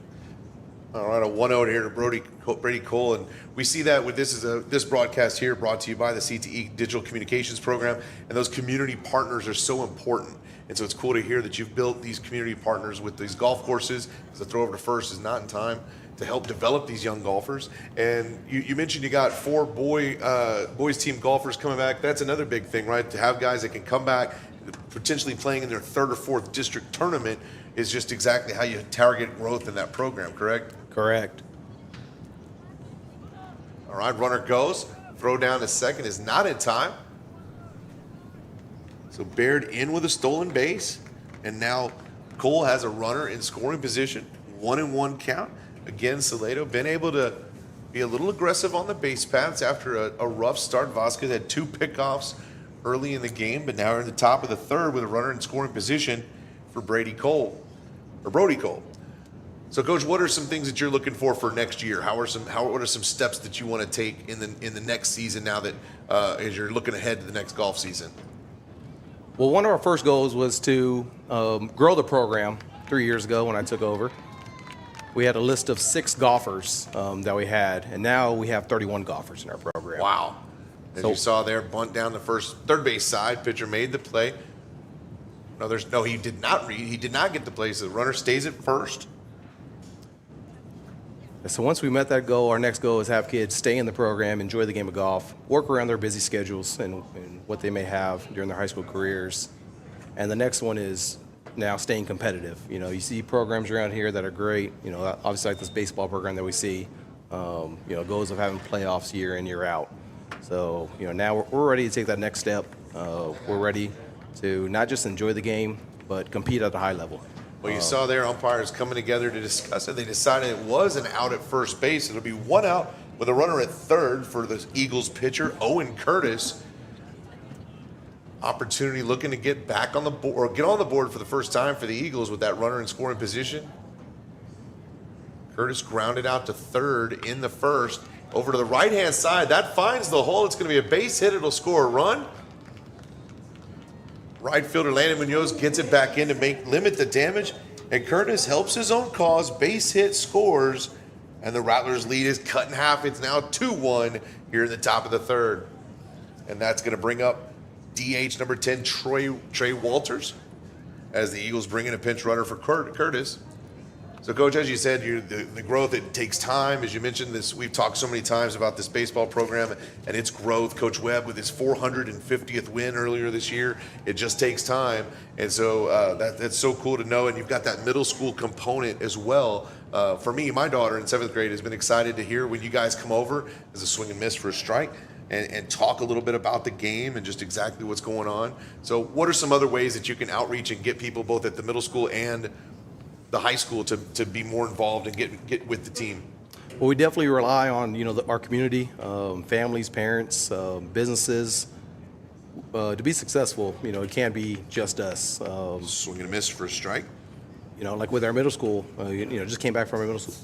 All right, a 1-0 here to Brady Cole, and we see that with this broadcast here brought to you by the CTE Digital Communications Program, and those community partners are so important. And so it's cool to hear that you've built these community partners with these golf courses. The throw over to first is not in time to help develop these young golfers. And you mentioned you got 4 boys team golfers coming back. That's another big thing, right? To have guys that can come back, potentially playing in their 3rd or 4th district tournament is just exactly how you target growth in that program, correct? Correct. All right, runner goes. Throw down to second is not in time. So Baird in with a stolen base. And now Cole has a runner in scoring position. 1-1 count. Again, Salado been able to be a little aggressive on the base paths after a rough start. Vasquez had 2 pickoffs early in the game, but now we're in the top of the 3rd with a runner in scoring position for Brody Cole. So, Coach, what are some things that you're looking for next year? What are some steps that you want to take in the next season now that as you're looking ahead to the next golf season? Well, one of our first goals was to grow the program 3 years ago when I took over. We had a list of 6 golfers that we had, and now we have 31 golfers in our program. Wow. As you saw there, bunt down the third base side. Pitcher made the play. He did not read. He did not get the play, so the runner stays at first. So once we met that goal, our next goal is have kids stay in the program, enjoy the game of golf, work around their busy schedules and what they may have during their high school careers. And the next one is now staying competitive. You see programs around here that are great, obviously like this baseball program that we see, goals of having playoffs year in, year out. So, now we're ready to take that next step. We're ready to not just enjoy the game, but compete at a high level. Well, you saw there umpires coming together to discuss it. They decided it was an out at first base. It'll be 1 out with a runner at 3rd for the Eagles pitcher, Owen Curtis. Opportunity looking to get back on the board, or get on the board for the first time for the Eagles with that runner in scoring position. Curtis grounded out to 3rd in the 1st. Over to the right-hand side. That finds the hole. It's going to be a base hit. It'll score a run. Right fielder Landon Munoz gets it back in to limit the damage. And Curtis helps his own cause. Base hit, scores. And the Rattlers' lead is cut in half. It's now 2-1 here in the top of the 3rd. And that's going to bring up DH number 10, Trey Walters, as the Eagles bring in a pinch runner for Curtis. So, Coach, as you said, the growth, it takes time. As you mentioned, this we've talked so many times about this baseball program and its growth. Coach Webb with his 450th win earlier this year, it just takes time. And so that's so cool to know. And you've got that middle school component as well. For me, my daughter in 7th grade has been excited to hear when you guys come over as a swing and miss for a strike and talk a little bit about the game and just exactly what's going on. So what are some other ways that you can outreach and get people both at the middle school and the high school to be more involved and get with the team? Well, we definitely rely on our community, families, parents, businesses to be successful. It can't be just us. Swing and a miss for a strike. Like with our middle school, just came back from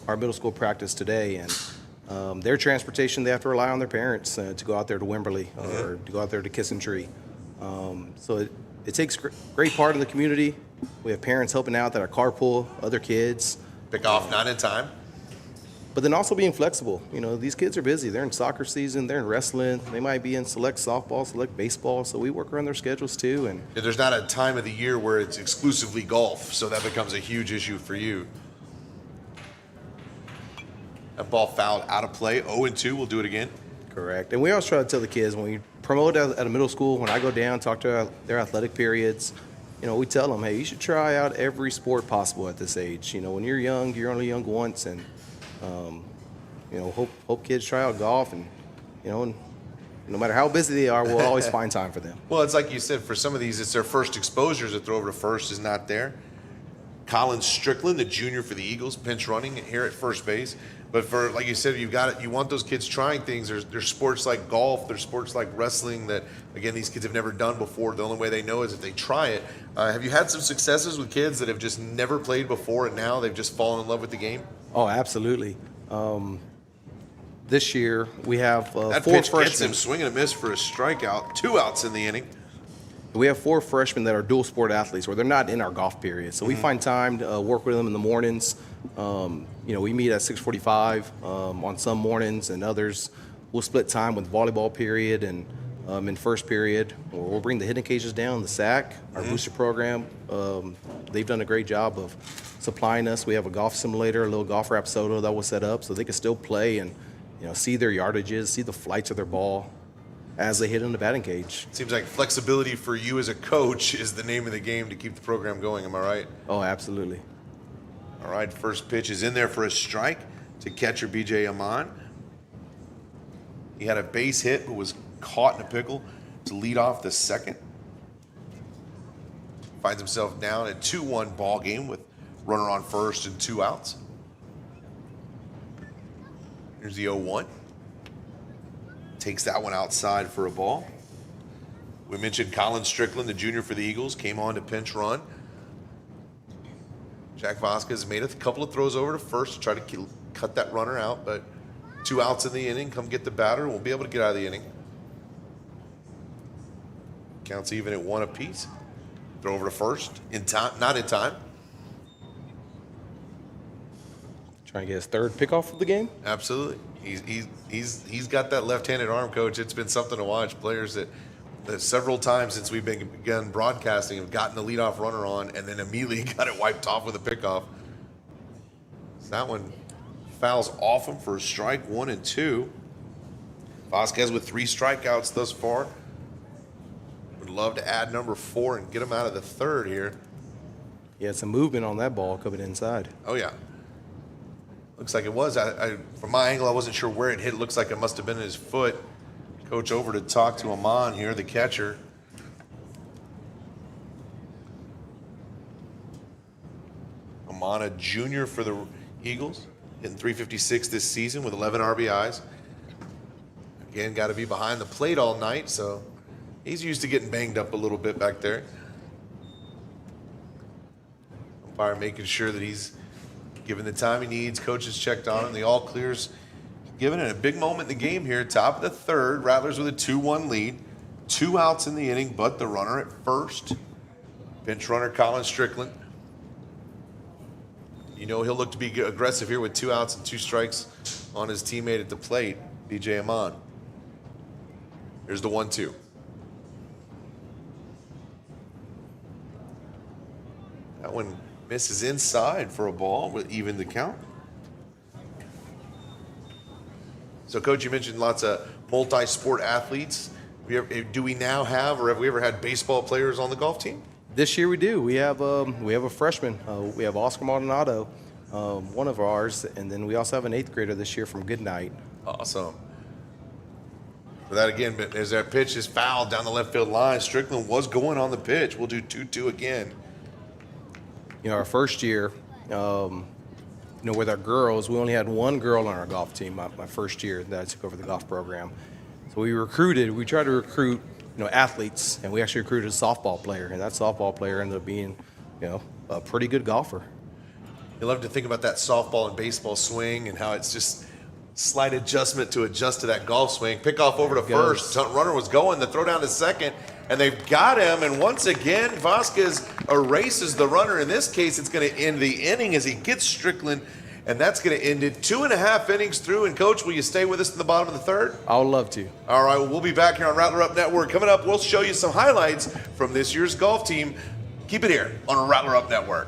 our middle school practice today, and their transportation, they have to rely on their parents to go out there to Wimberley or to go out there to Kissing Tree. So it takes great part of the community. We have parents helping out that are carpool, other kids. Pick off, not in time. But then also being flexible. These kids are busy. They're in soccer season. They're in wrestling. They might be in select softball, select baseball. So we work around their schedules too. And there's not a time of the year where it's exclusively golf, so that becomes a huge issue for you. That ball fouled out of play. 0-2. We'll do it again. Correct. And we always try to tell the kids when we promote at a middle school, when I go down, talk to their athletic periods, we tell them, hey, you should try out every sport possible at this age. When you're young, you're only young once, and hope kids try out golf, and no matter how busy they are, we'll always find time for them. Well, it's like you said, for some of these, it's their first exposures. To throw over to first is not there. Colin Strickland, the junior for the Eagles, pinch running here at first base. But for, like you said, you want those kids trying things. There's sports like golf, there's sports like wrestling that, again, these kids have never done before. The only way they know is if they try it. Have you had some successes with kids that have just never played before and now they've just fallen in love with the game? Oh, absolutely. This year we have that 4 pitch freshmen. Gets him swinging a miss for a strikeout. 2 outs in the inning. We have 4 freshmen that are dual sport athletes, where they're not in our golf period. So we find time to work with them in the mornings. We meet at 6:45 on some mornings, and others we'll split time with volleyball period and in first period. Or we'll bring the hidden cages down, the SAC, our booster program. They've done a great job of supplying us. We have a golf simulator, a little golf Rapsodo that was set up so they can still play and see their yardages, see the flights of their ball as they hit in the batting cage. Seems like flexibility for you as a coach is the name of the game to keep the program going. Am I right? Oh, absolutely. All right, first pitch is in there for a strike to catcher B.J. Amon. He had a base hit but was caught in a pickle to lead off the second. Finds himself down at 2-1 ball game with runner on first and 2 outs. Here's the 0-1. Takes that one outside for a ball. We mentioned Colin Strickland, the junior for the Eagles, came on to pinch run. Jack Vasquez made a couple of throws over to first to try to cut that runner out, but 2 outs in the inning. Come get the batter. We'll be able to get out of the inning. Counts even at 1 apiece. Throw over to first. In time, not in time. Trying to get his 3rd pickoff of the game. Absolutely. He's got that left-handed arm, coach. It's been something to watch. Players that several times since we've begun broadcasting have gotten the leadoff runner on and then immediately got it wiped off with a pickoff. So that one fouls off him for a strike, 1 and 2. Vasquez with 3 strikeouts thus far. Would love to add number 4 and get him out of the 3rd here. Yeah, some movement on that ball coming inside. Oh, yeah. Looks like it was. From my angle, I wasn't sure where it hit. It looks like it must have been his foot. Coach over to talk to Amon here, the catcher. Amon, a junior for the Eagles, hitting .356 this season with 11 RBIs. Again, got to be behind the plate all night, so he's used to getting banged up a little bit back there. Umpire making sure that he's given the time he needs. Coaches checked on him. The all clears given in a big moment in the game here. Top of the 3rd. Rattlers with a 2-1 lead. 2 outs in the inning, but the runner at first. Bench runner Colin Strickland. He'll look to be aggressive here with 2 outs and 2 strikes on his teammate at the plate, B.J. Amon. Here's the 1-2. That one Misses inside for a ball with even the count. So, Coach, you mentioned lots of multi-sport athletes. Do we now have, or have we ever had baseball players on the golf team? This year we do. We have a freshman. We have Oscar Maldonado, one of ours, and then we also have an 8th grader this year from Goodnight. Awesome. For that again, as that pitch is fouled down the left field line, Strickland was going on the pitch. We'll do 2-2 again. You know, our first year, with our girls, we only had one girl on our golf team my first year that I took over the golf program. So we tried to recruit, athletes, and we actually recruited a softball player, and that softball player ended up being, a pretty good golfer. You love to think about that softball and baseball swing and how it's just slight adjustment to adjust to that golf swing. Pick off over to first. Runner was going, the throw down to second, and they've got him. And once again, Vasquez erases the runner. In this case, it's going to end the inning as he gets Strickland, and that's going to end it 2.5 innings through. And, Coach, will you stay with us to the bottom of the third? I would love to. All right, well, we'll be back here on Rattler Up Network. Coming up, we'll show you some highlights from this year's golf team. Keep it here on Rattler Up Network.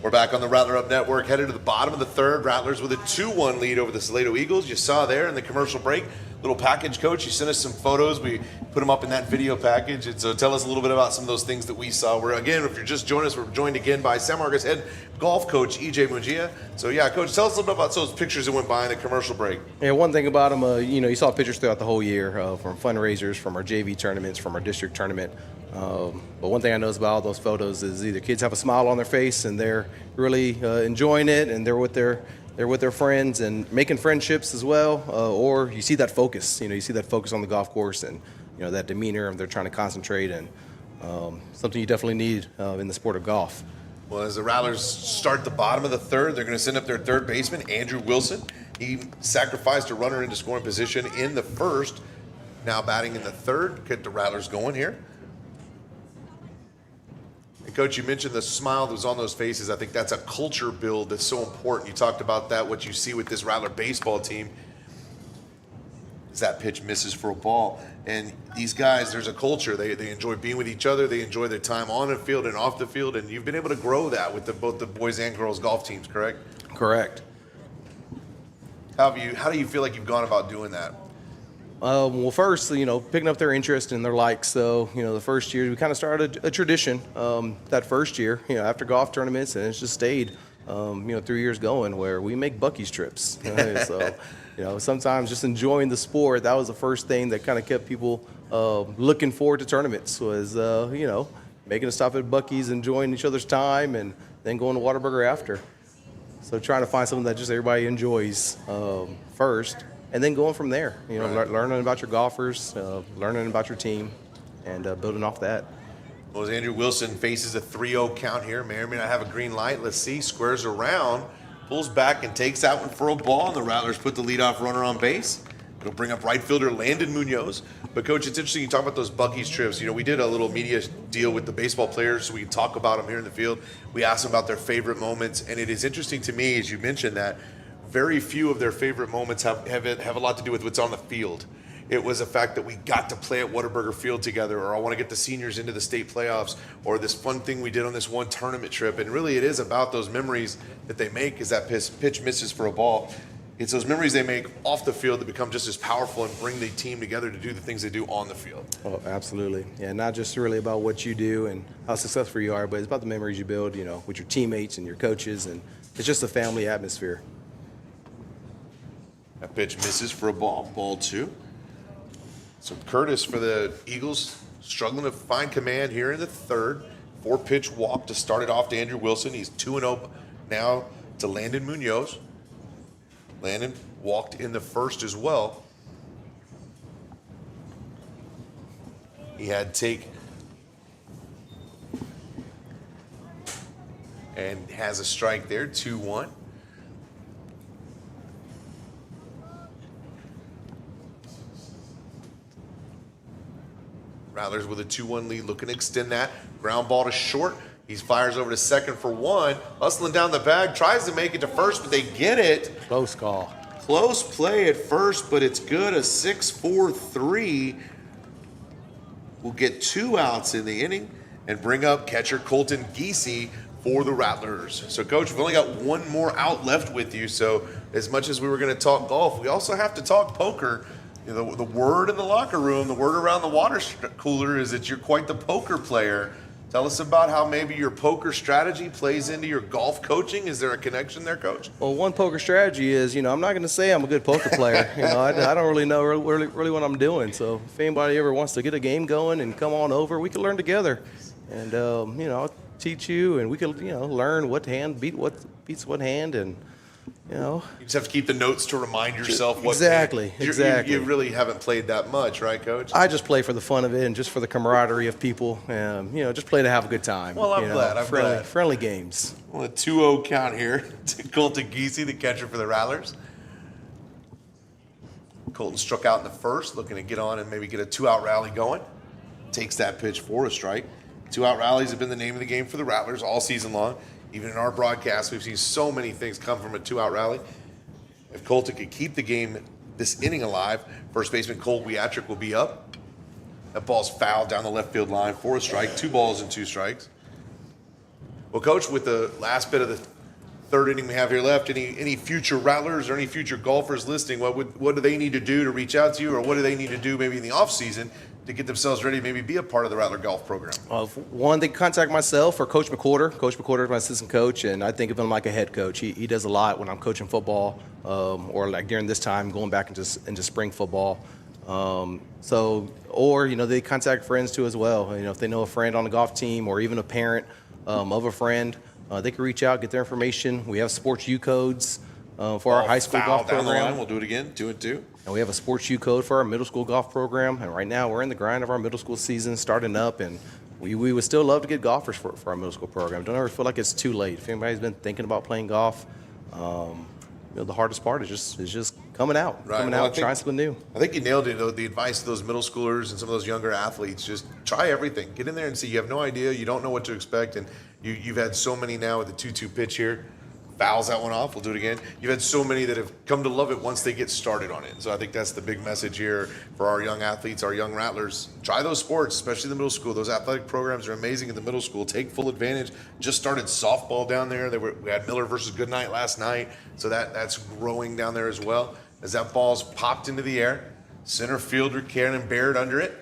We're back on the Rattler Up Network, headed to the bottom of the third. Rattlers with a 2-1 lead over the Salado Eagles. You saw there in the commercial break, little package, Coach. You sent us some photos. We put them up in that video package. And so tell us a little bit about some of those things that we saw. Again, if you're just joining us, we're joined again by San Marcos head golf coach, EJ Mungia. So, yeah, Coach, tell us a little bit about those pictures that went by in the commercial break. Yeah, one thing about them, you saw pictures throughout the whole year from fundraisers, from our JV tournaments, from our district tournament. But one thing I noticed about all those photos is either kids have a smile on their face and they're really enjoying it, and they're with their friends and making friendships as well, or you see that focus. You see that focus on the golf course, and that demeanor, and they're trying to concentrate, and something you definitely need in the sport of golf. Well, as the Rattlers start the bottom of the third, they're going to send up their third baseman, Andrew Wilson. He sacrificed a runner into scoring position in the first. Now batting in the third. Get the Rattlers going here. And Coach, you mentioned the smile that was on those faces. I think that's a culture build that's so important. You talked about that, what you see with this Rattler baseball team. As that pitch misses for a ball. And these guys, there's a culture. They enjoy being with each other. They enjoy their time on the field and off the field. And you've been able to grow that with both the boys and girls golf teams, correct? Correct. How do you feel like you've gone about doing that? Well, first, picking up their interest and their likes. So, the first year we kind of started a tradition that first year, after golf tournaments, and it's just stayed, 3 years going, where we make Buc-ee's trips. So, sometimes just enjoying the sport, that was the first thing that kind of kept people looking forward to tournaments was, making a stop at Buc-ee's, enjoying each other's time, and then going to Whataburger after. So trying to find something that just everybody enjoys first. And then going from there, Right. learning about your golfers, learning about your team, and building off that. Well, as Andrew Wilson faces a 3-0 count here, may or may not have a green light. Let's see, squares around, pulls back and takes that one for a ball, and the Rattlers put the leadoff runner on base. It'll bring up right fielder Landon Munoz. But, Coach, it's interesting you talk about those Buc-ee's trips. We did a little media deal with the baseball players so we can talk about them here in the field. We asked them about their favorite moments, and it is interesting to me, as you mentioned, that very few of their favorite moments have a lot to do with what's on the field. It was the fact that we got to play at Whataburger Field together, or I want to get the seniors into the state playoffs, or this fun thing we did on this one tournament trip. And really it is about those memories that they make as that pitch misses for a ball. It's those memories they make off the field that become just as powerful and bring the team together to do the things they do on the field. Oh, absolutely. Yeah, not just really about what you do and how successful you are, but it's about the memories you build, with your teammates and your coaches, and it's just a family atmosphere. That pitch misses for a ball 2. So Curtis for the Eagles struggling to find command here in the third. 4-pitch walk to start it off to Andrew Wilson. He's 2-0 now to Landon Munoz. Landon walked in the first as well. He had take and has a strike there, 2-1. Rattlers with a 2-1 lead, looking to extend that. Ground ball to short. He fires over to second for 1. Hustling down the bag, tries to make it to first, but they get it. Close call. Close play at first, but it's good. A 6-4-3 will get 2 outs in the inning and bring up catcher Colton Giese for the Rattlers. So, Coach, we've only got 1 more out left with you. So, as much as we were going to talk golf, we also have to talk poker. The word in the locker room, the word around the water cooler is that you're quite the poker player. Tell us about how maybe your poker strategy plays into your golf coaching. Is there a connection there, Coach? Well, one poker strategy is, I'm not going to say I'm a good poker player. I don't really know really what I'm doing. So if anybody ever wants to get a game going and come on over, we can learn together. And, I'll teach you, and we can, learn what hand beats what hand, and, You just have to keep the notes to remind yourself what. Exactly. You really haven't played that much, right, Coach? I just play for the fun of it and just for the camaraderie of people, and just play to have a good time. Well, I'm glad. I'm glad. Friendly games. Well, a 2-0 count here to Colton Giese, the catcher for the Rattlers. Colton struck out in the first, looking to get on and maybe get a 2-out rally going. Takes that pitch for a strike. 2-out rallies have been the name of the game for the Rattlers all season long. Even in our broadcast, we've seen so many things come from a 2-out rally. If Colton could keep the game, this inning alive, first baseman Cole Wiatrick will be up. That ball's fouled down the left field line for a strike. 2 balls and 2 strikes. Well, Coach, with the last bit of the third inning we have here left, any future Rattlers or any future golfers listening, what do they need to do to reach out to you, or what do they need to do maybe in the offseason to get themselves ready to maybe be a part of the Rattler golf program? One, they can contact myself or Coach McWhorter. Coach McWhorter is my assistant coach, and I think of him like a head coach. He does a lot when I'm coaching football, or like during this time going back into spring football. They contact friends too as well. If they know a friend on the golf team or even a parent of a friend, they can reach out, get their information. We have sports U codes for our high school golf down program. the line. We'll do it again, 2 and 2. And we have a sports U code for our middle school golf program. And right now we're in the grind of our middle school season starting up, and we would still love to get golfers for our middle school program. Don't ever feel like it's too late. If anybody's been thinking about playing golf, the hardest part is just coming out, trying something new. I think you nailed it, though. The advice to those middle schoolers and some of those younger athletes, just try everything. Get in there and see. You have no idea. You don't know what to expect. And you've had so many now with the 2-2 pitch here. Fouls that one off. We'll do it again. You've had so many that have come to love it once they get started on it. So I think that's the big message here for our young athletes, our young Rattlers. Try those sports, especially the middle school. Those athletic programs are amazing in the middle school. Take full advantage. Just started softball down there. We had Miller versus Goodnight last night. So that's growing down there as well. As that ball's popped into the air, center fielder Cannon Baird under it.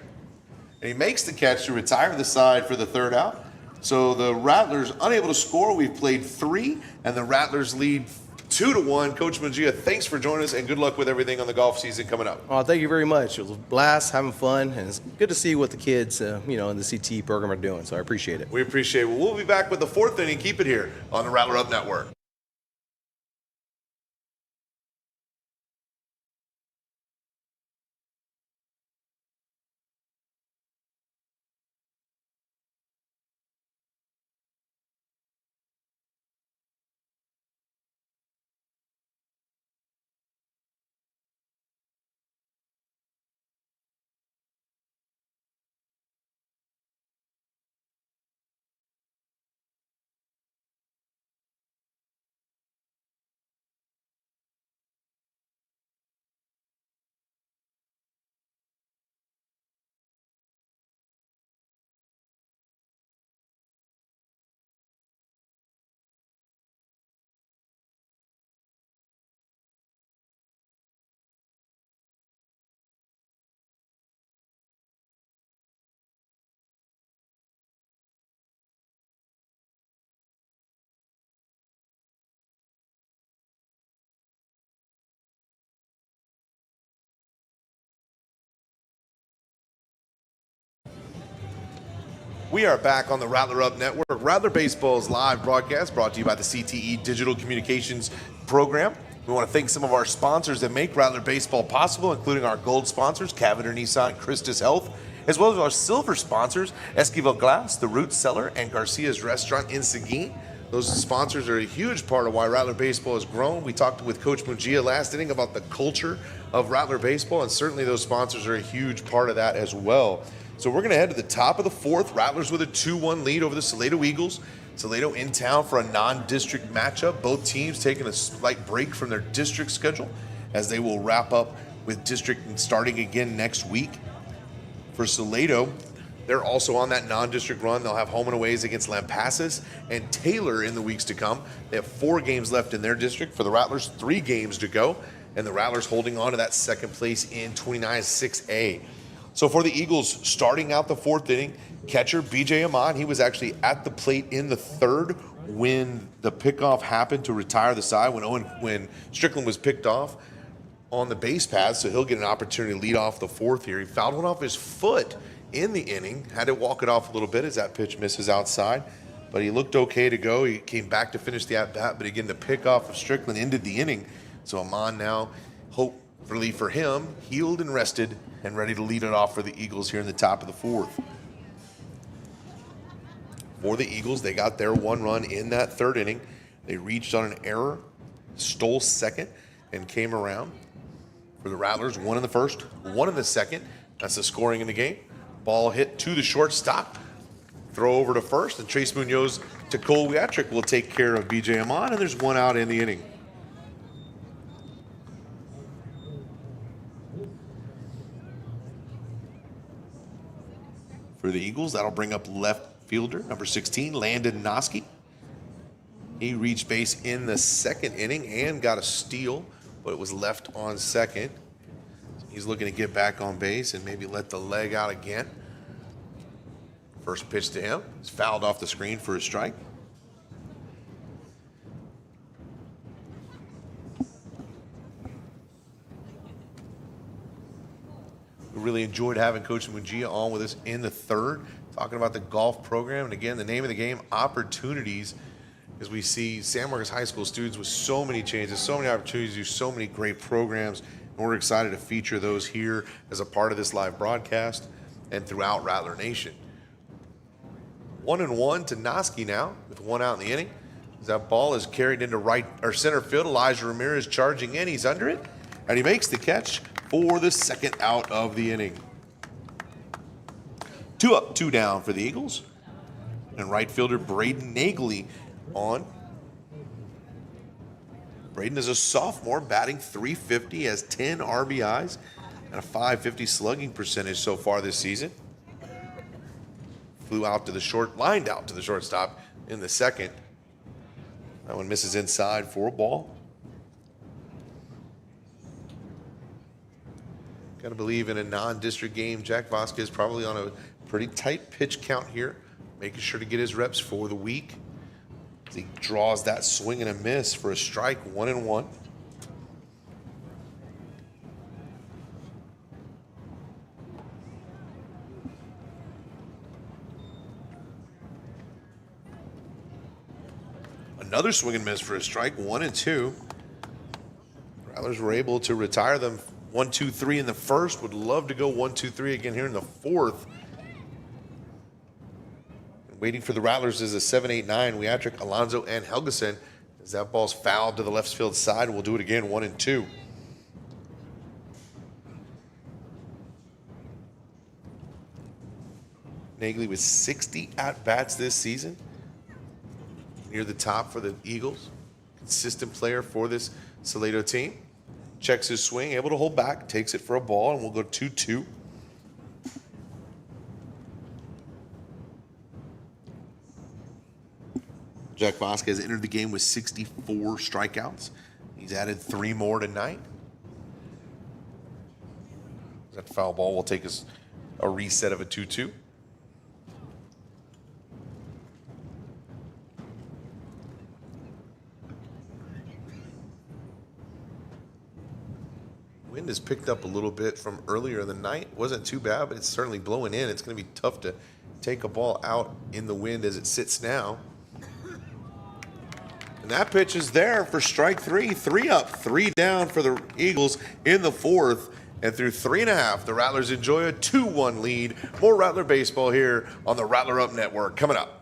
And he makes the catch to retire the side for the 3rd out. So the Rattlers unable to score. We've played 3, and the Rattlers lead 2-1. Coach Mangia, thanks for joining us, and good luck with everything on the golf season coming up. Oh, thank you very much. It was a blast, having fun, and it's good to see what the kids, in the CTE program are doing. So I appreciate it. We appreciate it. We'll be back with the 4th inning. Keep it here on the Rattler Up Network. We are back on the Rattler Up Network. Rattler Baseball's live broadcast brought to you by the CTE Digital Communications Program. We want to thank some of our sponsors that make Rattler Baseball possible, including our gold sponsors, Cavender Nissan, Christus Health, as well as our silver sponsors, Esquivel Glass, The Root Cellar, and Garcia's Restaurant in Seguin. Those sponsors are a huge part of why Rattler Baseball has grown. We talked with Coach Mungia last inning about the culture of Rattler Baseball, and certainly those sponsors are a huge part of that as well. So we're going to head to the top of the fourth. Rattlers with a 2-1 lead over the Salado Eagles. Salado in town for a non-district matchup. Both teams taking a slight break from their district schedule as they will wrap up with district starting again next week. For Salado, they're also on that non-district run. They'll have home and aways against Lampasas and Taylor in the weeks to come. They have 4 games left in their district. For the Rattlers, 3 games to go. And the Rattlers holding on to that second place in 29-6A. So for the Eagles, starting out the fourth inning, catcher B.J. Ahmad, he was actually at the plate in the third when the pickoff happened to retire the side, when Strickland was picked off on the base path, so he'll get an opportunity to lead off the fourth here. He fouled one off his foot in the inning, had to walk it off a little bit as that pitch misses outside, but he looked okay to go. He came back to finish the at-bat, but again, the pickoff of Strickland ended the inning. So Ahmad now, hopefully for him, healed and rested and ready to lead it off for the Eagles here in the top of the fourth. For the Eagles, they got their 1 run in that third inning. They reached on an error, stole second, and came around. For the Rattlers, 1 in the first, 1 in the second. That's the scoring in the game. Ball hit to the shortstop. Throw over to first, and Trace Munoz to Cole Wiatrick will take care of B.J. Ahmad, and there's 1 out in the inning. For the Eagles, that'll bring up left fielder, number 16, Landon Noski. He reached base in the second inning and got a steal, but it was left on second. He's looking to get back on base and maybe let the leg out again. First pitch to him. He's fouled off the screen for a strike. We really enjoyed having Coach Mungia on with us in the third, talking about the golf program. And again, the name of the game, opportunities, as we see San Marcos High School students with so many chances, so many opportunities, do so many great programs. And we're excited to feature those here as a part of this live broadcast and throughout Rattler Nation. 1-1 to Noski now with 1 out in the inning. As that ball is carried into right or center field, Elijah Ramirez charging in. He's under it, and he makes the catch for the second out of the inning. 2 up, 2 down for the Eagles. And right fielder Braden Nagley on. Braden is a sophomore, batting .350, has 10 RBIs and a .550 slugging percentage so far this season. Lined out to the shortstop in the second. That one misses inside for a ball. Got to believe in a non-district game, Jack Vasquez probably on a pretty tight pitch count here, making sure to get his reps for the week. As he draws that swing and a miss for a strike, 1-1. Another swing and miss for a strike, 1-2. Rattlers were able to retire them 1-2-3 in the first. Would love to go 1-2-3 again here in the fourth. Waiting for the Rattlers is a 7-8-9, Wiatrick, Alonzo, and Helgeson. As that ball's fouled to the left field side, we'll do it again, 1-2. Nagley with 60 at-bats this season. Near the top for the Eagles. Consistent player for this Salado team. Checks his swing, able to hold back, takes it for a ball, and we'll go 2-2. Jack Vasquez entered the game with 64 strikeouts. He's added 3 more tonight. That foul ball will take us a reset of a 2-2. Wind wind has picked up a little bit from earlier in the night. Wasn't too bad, but it's certainly blowing in. It's going to be tough to take a ball out in the wind as it sits now. And that pitch is there for strike three. 3 up, 3 down for the Eagles in the fourth. And through 3.5, the Rattlers enjoy a 2-1 lead. More Rattler baseball here on the Rattler Up Network coming up.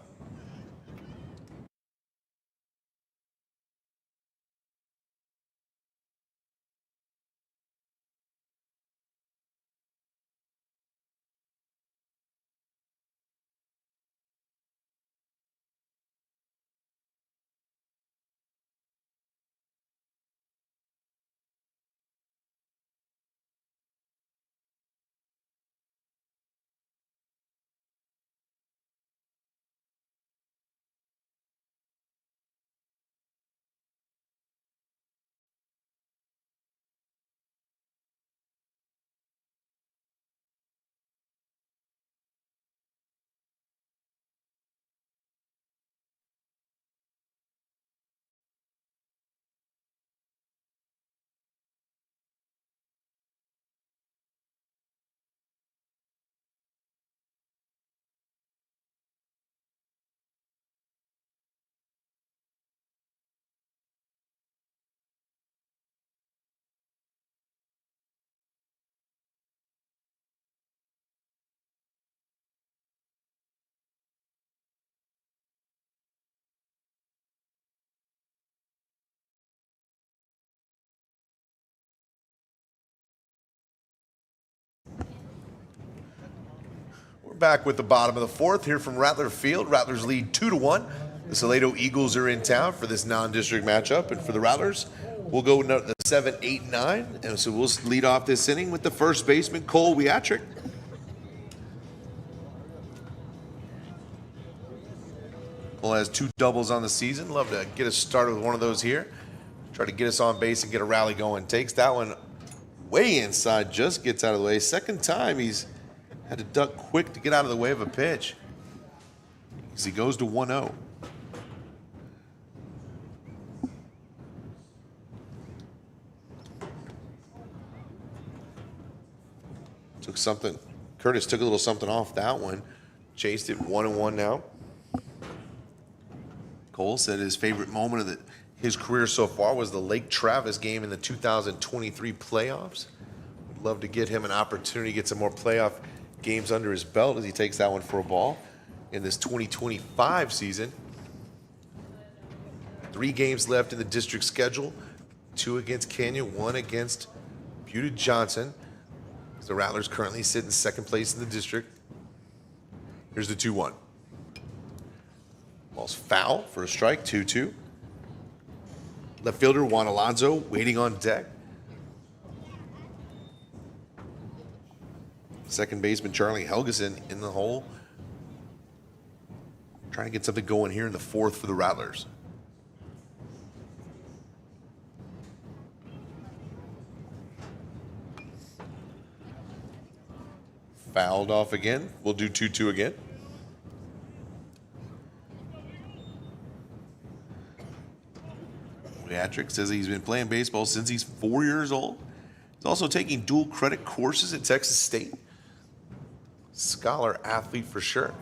We're back with the bottom of the fourth here from Rattler Field. Rattlers lead 2-1. The Salado Eagles are in town for this non-district matchup. And for the Rattlers, we'll go 7, 8, 9. And so we'll lead off this inning with the first baseman, Cole Wiatrick. Cole has 2 doubles on the season. Love to get us started with one of those here. Try to get us on base and get a rally going. Takes that one way inside, just gets out of the way. Second time he's had to duck quick to get out of the way of a pitch as he goes to 1-0. Curtis took a little something off that one. Chased it 1-1 now. Cole said his favorite moment of his career so far was the Lake Travis game in the 2023 playoffs. Would love to get him an opportunity to get some more playoff games under his belt as he takes that one for a ball in this 2025 season. 3 games left in the district schedule. 2 against Canyon, 1 against Puget Johnson. The Rattlers currently sit in second place in the district. Here's the 2-1. Ball's foul for a strike, 2-2. Left fielder Juan Alonso waiting on deck. Second baseman Charlie Helgeson in the hole. Trying to get something going here in the fourth for the Rattlers. Fouled off again. We'll do 2-2 again. Patrick says he's been playing baseball since he's 4 years old. He's also taking dual credit courses at Texas State. Scholar athlete for sure.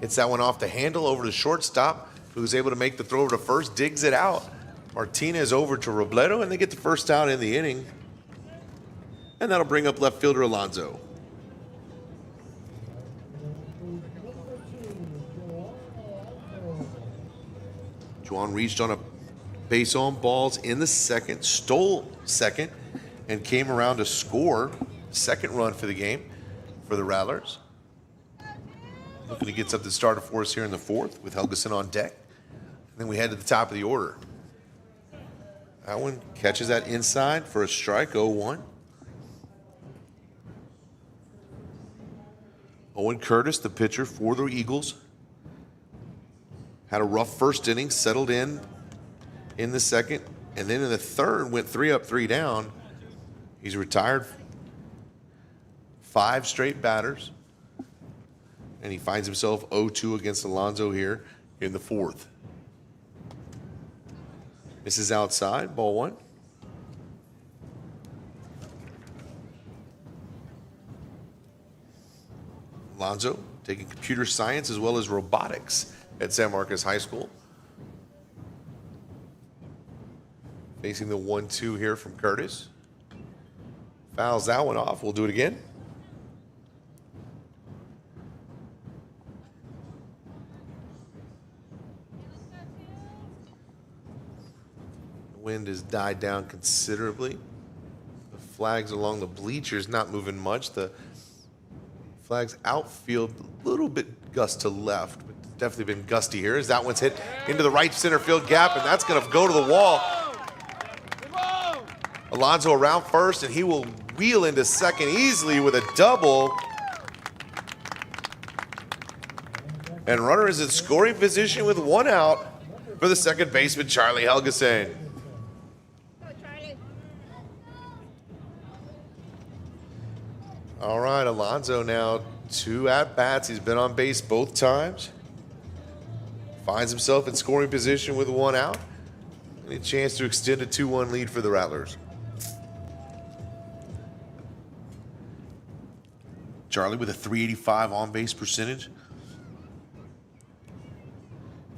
Hits that one off the handle over to shortstop, who's able to make the throw over to first, digs it out. Martinez over to Robledo, and they get the first out in the inning. And that'll bring up left fielder Alonso. Juan reached on a base on balls in the second, stole second, and came around to score second run for the game for the Rattlers. Looking to get something started for us here in the fourth with Helgeson on deck. And then we head to the top of the order. That one catches that inside for a strike, 0-1. Owen Curtis, the pitcher for the Eagles, had a rough first inning, settled in the second, and then in the third went 3 up, 3 down. He's retired 5 straight batters, and he finds himself 0-2 against Alonso here in the fourth. This is outside, ball 1. Alonzo taking computer science as well as robotics at San Marcos High School. Facing the 1-2 here from Curtis. Fouls that one off. We'll do it again. The wind has died down considerably. The flags along the bleachers not moving much. The flags outfield a little bit gust to left, but definitely been gusty here as that one's hit into the right center field gap, and that's going to go to the wall. Alonzo around first, and he will wheel into second easily with a double. And runner is in scoring position with one out for the second baseman, Charlie Helgeson. All right, Alonzo now 2 at-bats. He's been on base both times. Finds himself in scoring position with one out. And a chance to extend a 2-1 lead for the Rattlers. Charlie with a .385 on-base percentage.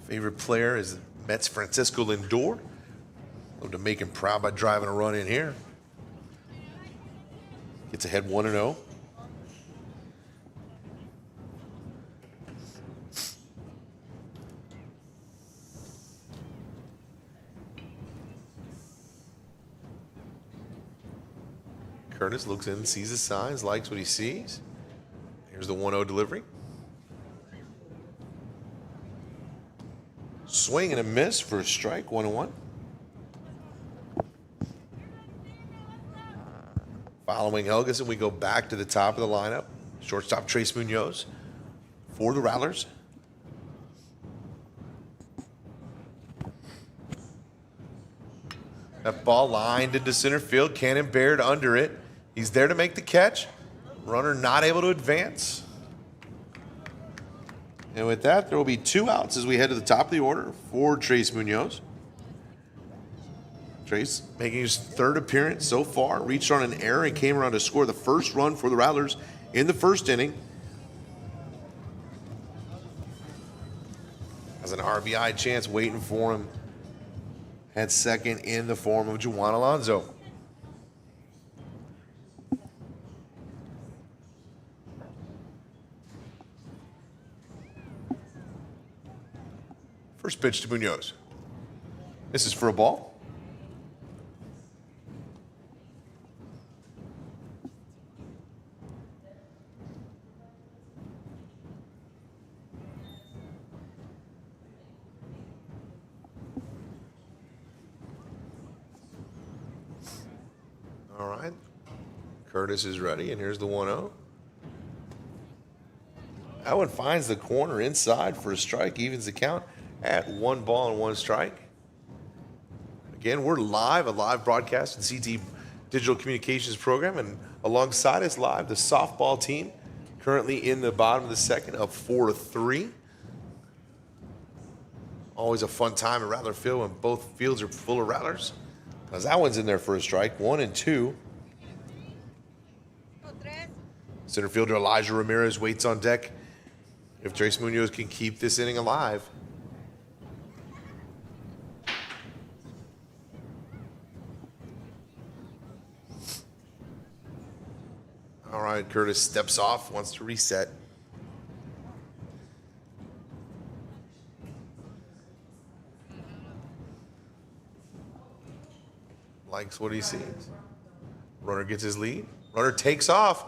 Favorite player is Mets' Francisco Lindor. Love to make him proud by driving a run in here. Gets ahead 1-0. Curtis looks in, sees the signs, likes what he sees. Here's the 1-0 delivery. Swing and a miss for a strike, 1-1. Following Helgeson, we go back to the top of the lineup. Shortstop Trace Munoz for the Rattlers. That ball lined into center field. Cannon Baird under it. He's there to make the catch. Runner not able to advance. And with that, there will be 2 outs as we head to the top of the order for Trace Munoz. Trace making his 3rd appearance so far. Reached on an error and came around to score the first run for the Rattlers in the first inning. Has an RBI chance waiting for him. Had second in the form of Juan Alonzo. First pitch to Munoz. This is for a ball. All right. Curtis is ready, and here's the 1-0. That one finds the corner inside for a strike, evens the count at 1 ball and 1 strike. Again, we're live, a live broadcast in CT Digital Communications program, and alongside us live, the softball team, currently in the bottom of the second, up 4-3. Always a fun time at Rattler Field when both fields are full of Rattlers. As that one's in there for a strike, 1-2. Center fielder Elijah Ramirez waits on deck if Trace Munoz can keep this inning alive. All right, Curtis steps off, wants to reset. Likes what he sees. Runner gets his lead. Runner takes off.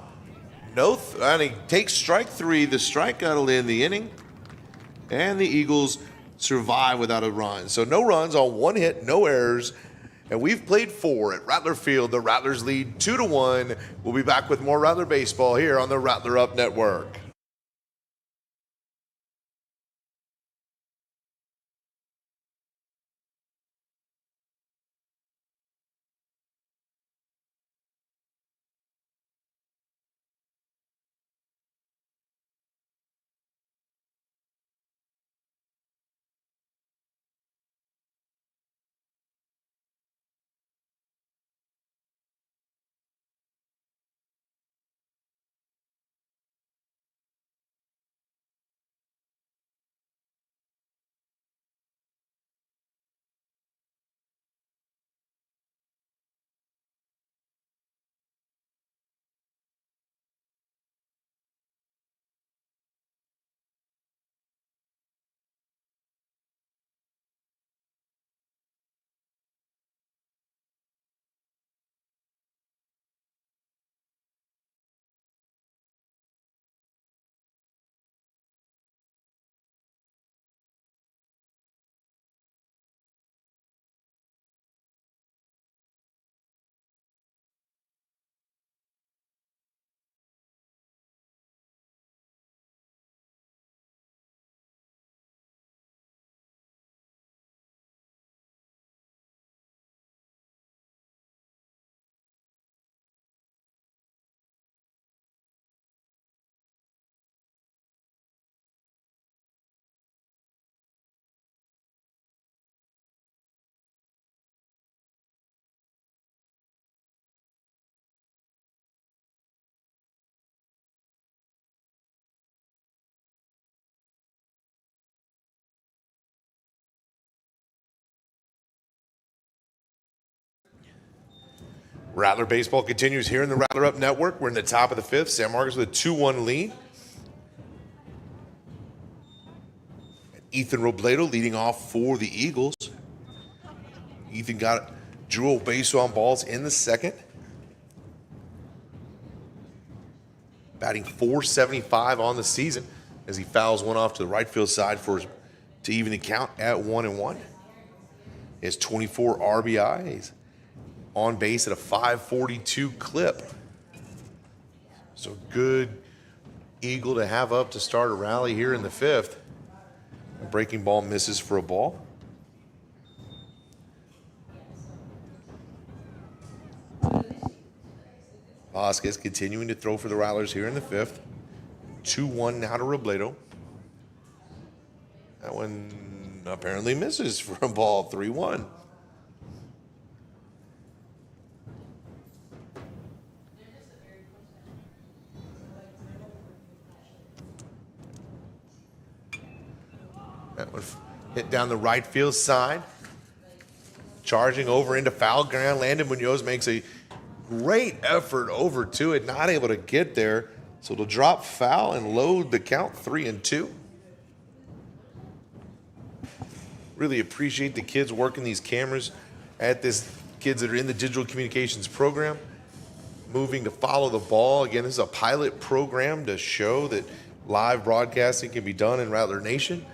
And he takes strike 3. The strikeout will end the inning. And the Eagles survive without a run. So no runs on 1 hit, no errors. And we've played 4 at Rattler Field. The Rattlers lead 2-1. We'll be back with more Rattler baseball here on the Rattler Up Network. Rattler baseball continues here in the Rattler Up Network. We're in the top of the fifth. San Marcos with a 2-1 lead. Ethan Robledo leading off for the Eagles. Ethan drew a base on balls in the second. Batting .475 on the season as he fouls one off to the right field side to even the count at 1-1. He has 24 RBIs. On base at a .542 clip. So good Eagle to have up to start a rally here in the fifth. A breaking ball misses for a ball. Vasquez continuing to throw for the Rattlers here in the fifth. 2-1 now to Robledo. That one apparently misses for a ball, 3-1. That one hit down the right field side. Charging over into foul ground. Landon Munoz makes a great effort over to it. Not able to get there. So it'll drop foul and load the count 3-2. Really appreciate the kids working these cameras at this. Kids that are in the digital communications program. Moving to follow the ball. Again, this is a pilot program to show that live broadcasting can be done in Rattler Nation.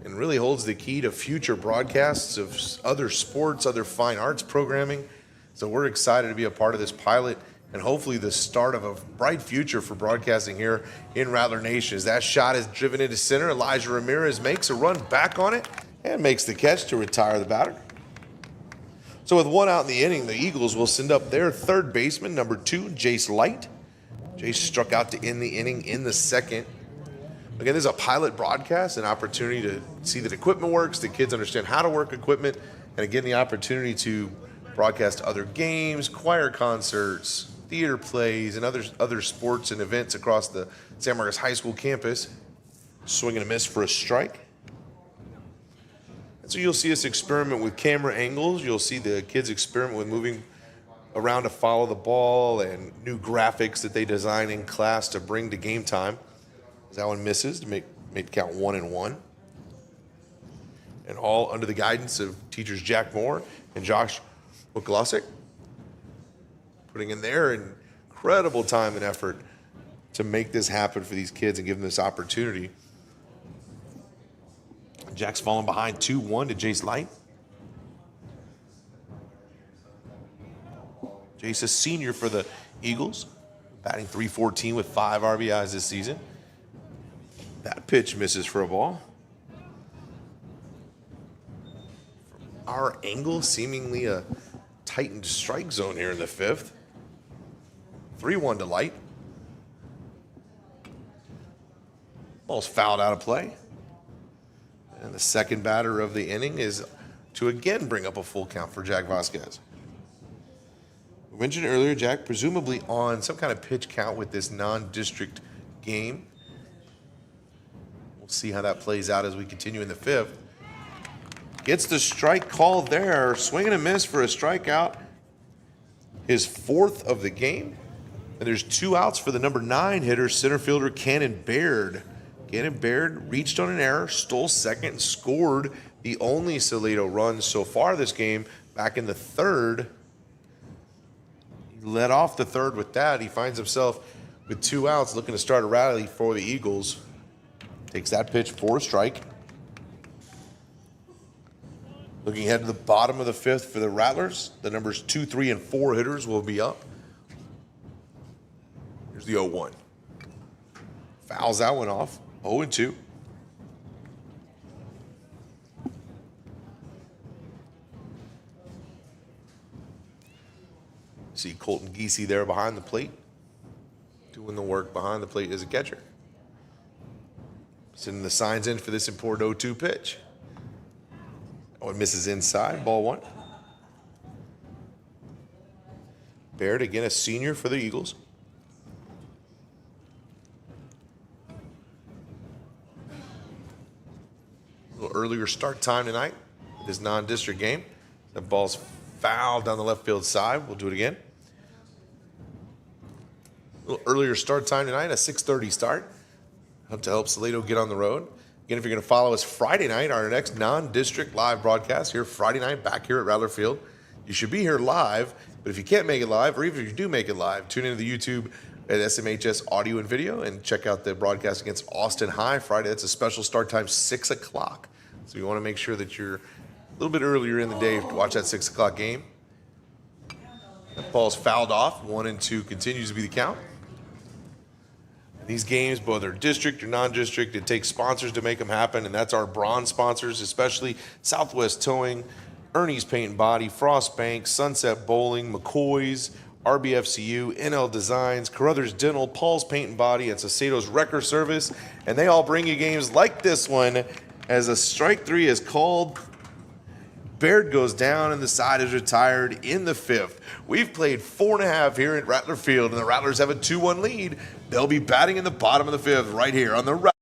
And really holds the key to future broadcasts of other sports, other fine arts programming. So we're excited to be a part of this pilot and hopefully the start of a bright future for broadcasting here in Rattler Nation. As that shot is driven into center, Elijah Ramirez makes a run back on it and makes the catch to retire the batter. So with one out in the inning, the Eagles will send up their third baseman, number 2, Jace Light. Jace struck out to end the inning in the second. Again, this is a pilot broadcast, an opportunity to see that equipment works, the kids understand how to work equipment, and again, the opportunity to broadcast other games, choir concerts, theater plays, and other sports and events across the San Marcos High School campus. Swing and a miss for a strike. And so you'll see us experiment with camera angles. You'll see the kids experiment with moving around to follow the ball and new graphics that they design in class to bring to game time. That one misses to make the count 1-1. And all under the guidance of teachers Jack Moore and Josh McGlossick. Putting in their incredible time and effort to make this happen for these kids and give them this opportunity. Jack's falling behind 2-1 to Jace Light. Jace, a senior for the Eagles, batting .314 with 5 RBIs this season. That pitch misses for a ball. From our angle, seemingly a tightened strike zone here in the fifth. 3-1 to Light. Ball's fouled out of play. And the second batter of the inning is to again bring up a full count for Jack Vasquez. We mentioned earlier, Jack presumably on some kind of pitch count with this non-district game. We'll see how that plays out as we continue in the fifth. Gets the strike call there. Swing and a miss for a strikeout. His 4th of the game. And there's 2 outs for the number 9 hitter, center fielder Cannon Baird. Cannon Baird reached on an error, stole second, and scored the only Salado run so far this game back in the third. He led off the third with that. He finds himself with 2 outs looking to start a rally for the Eagles. Takes that pitch for a strike. Looking ahead to the bottom of the fifth for the Rattlers. The numbers 2, 3, and 4 hitters will be up. Here's the 0-1. Fouls that one off. 0-2. See Colton Giese there behind the plate. Doing the work behind the plate as a catcher. Sending the signs in for this important 0-2 pitch. Oh, it misses inside, ball 1. Baird, again, a senior for the Eagles. A little earlier start time tonight, this non-district game. That ball's fouled down the left field side. We'll do it again. A little earlier start time tonight, a 6:30 start. Hope to help Salado get on the road. Again, if you're going to follow us Friday night, our next non-district live broadcast here Friday night back here at Rattler Field. You should be here live, but if you can't make it live, or even if you do make it live, tune into the YouTube at SMHS Audio and Video and check out the broadcast against Austin High Friday. That's a special start time, 6 o'clock. So you want to make sure that you're a little bit earlier in the day to watch that 6 o'clock game. That ball's fouled off. 1 and 2 continues to be the count. These games, whether district or non-district, it takes sponsors to make them happen, and that's our bronze sponsors, especially Southwest Towing, Ernie's Paint and Body, Frost Bank, Sunset Bowling, McCoy's, RBFCU, NL Designs, Carruthers Dental, Paul's Paint and Body, and Sacedo's Wrecker Service, and they all bring you games like this one as a strike three is called. Baird goes down and the side is retired in the 5th. We've played 4.5 here at Rattler Field, and the Rattlers have a 2-1 lead. They'll be batting in the bottom of the 5th right here on the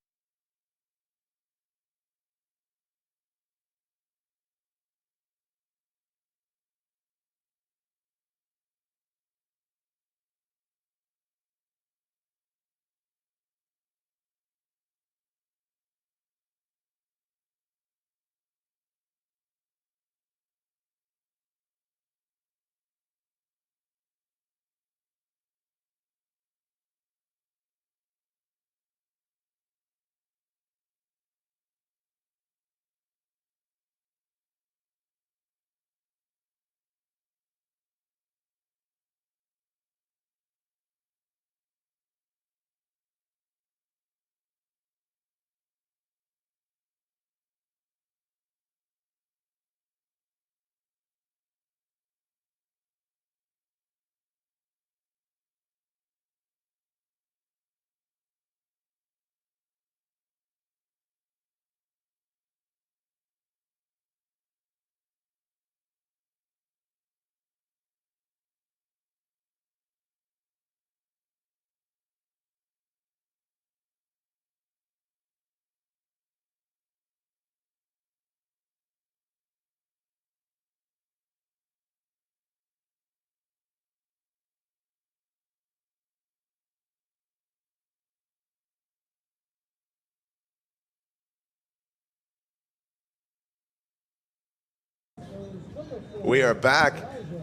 We are back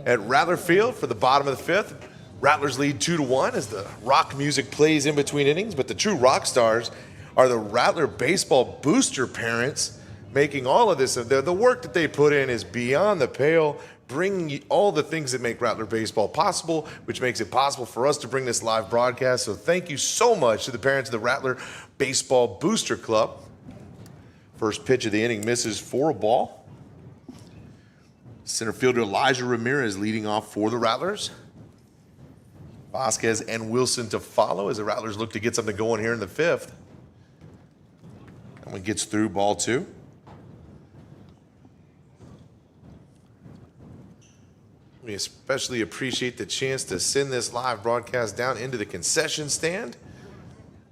at Rattler Field for the bottom of the 5th. Rattlers lead 2-1 as the rock music plays in between innings, but the true rock stars are the Rattler baseball booster parents making all of this. The work that they put in is beyond the pale, bringing all the things that make Rattler baseball possible, which makes it possible for us to bring this live broadcast. So thank you so much to the parents of the Rattler Baseball Booster Club. First pitch of the inning misses for a ball. Center fielder Elijah Ramirez leading off for the Rattlers. Vasquez and Wilson to follow as the Rattlers look to get something going here in the 5th. That one gets through, ball 2. We especially appreciate the chance to send this live broadcast down into the concession stand.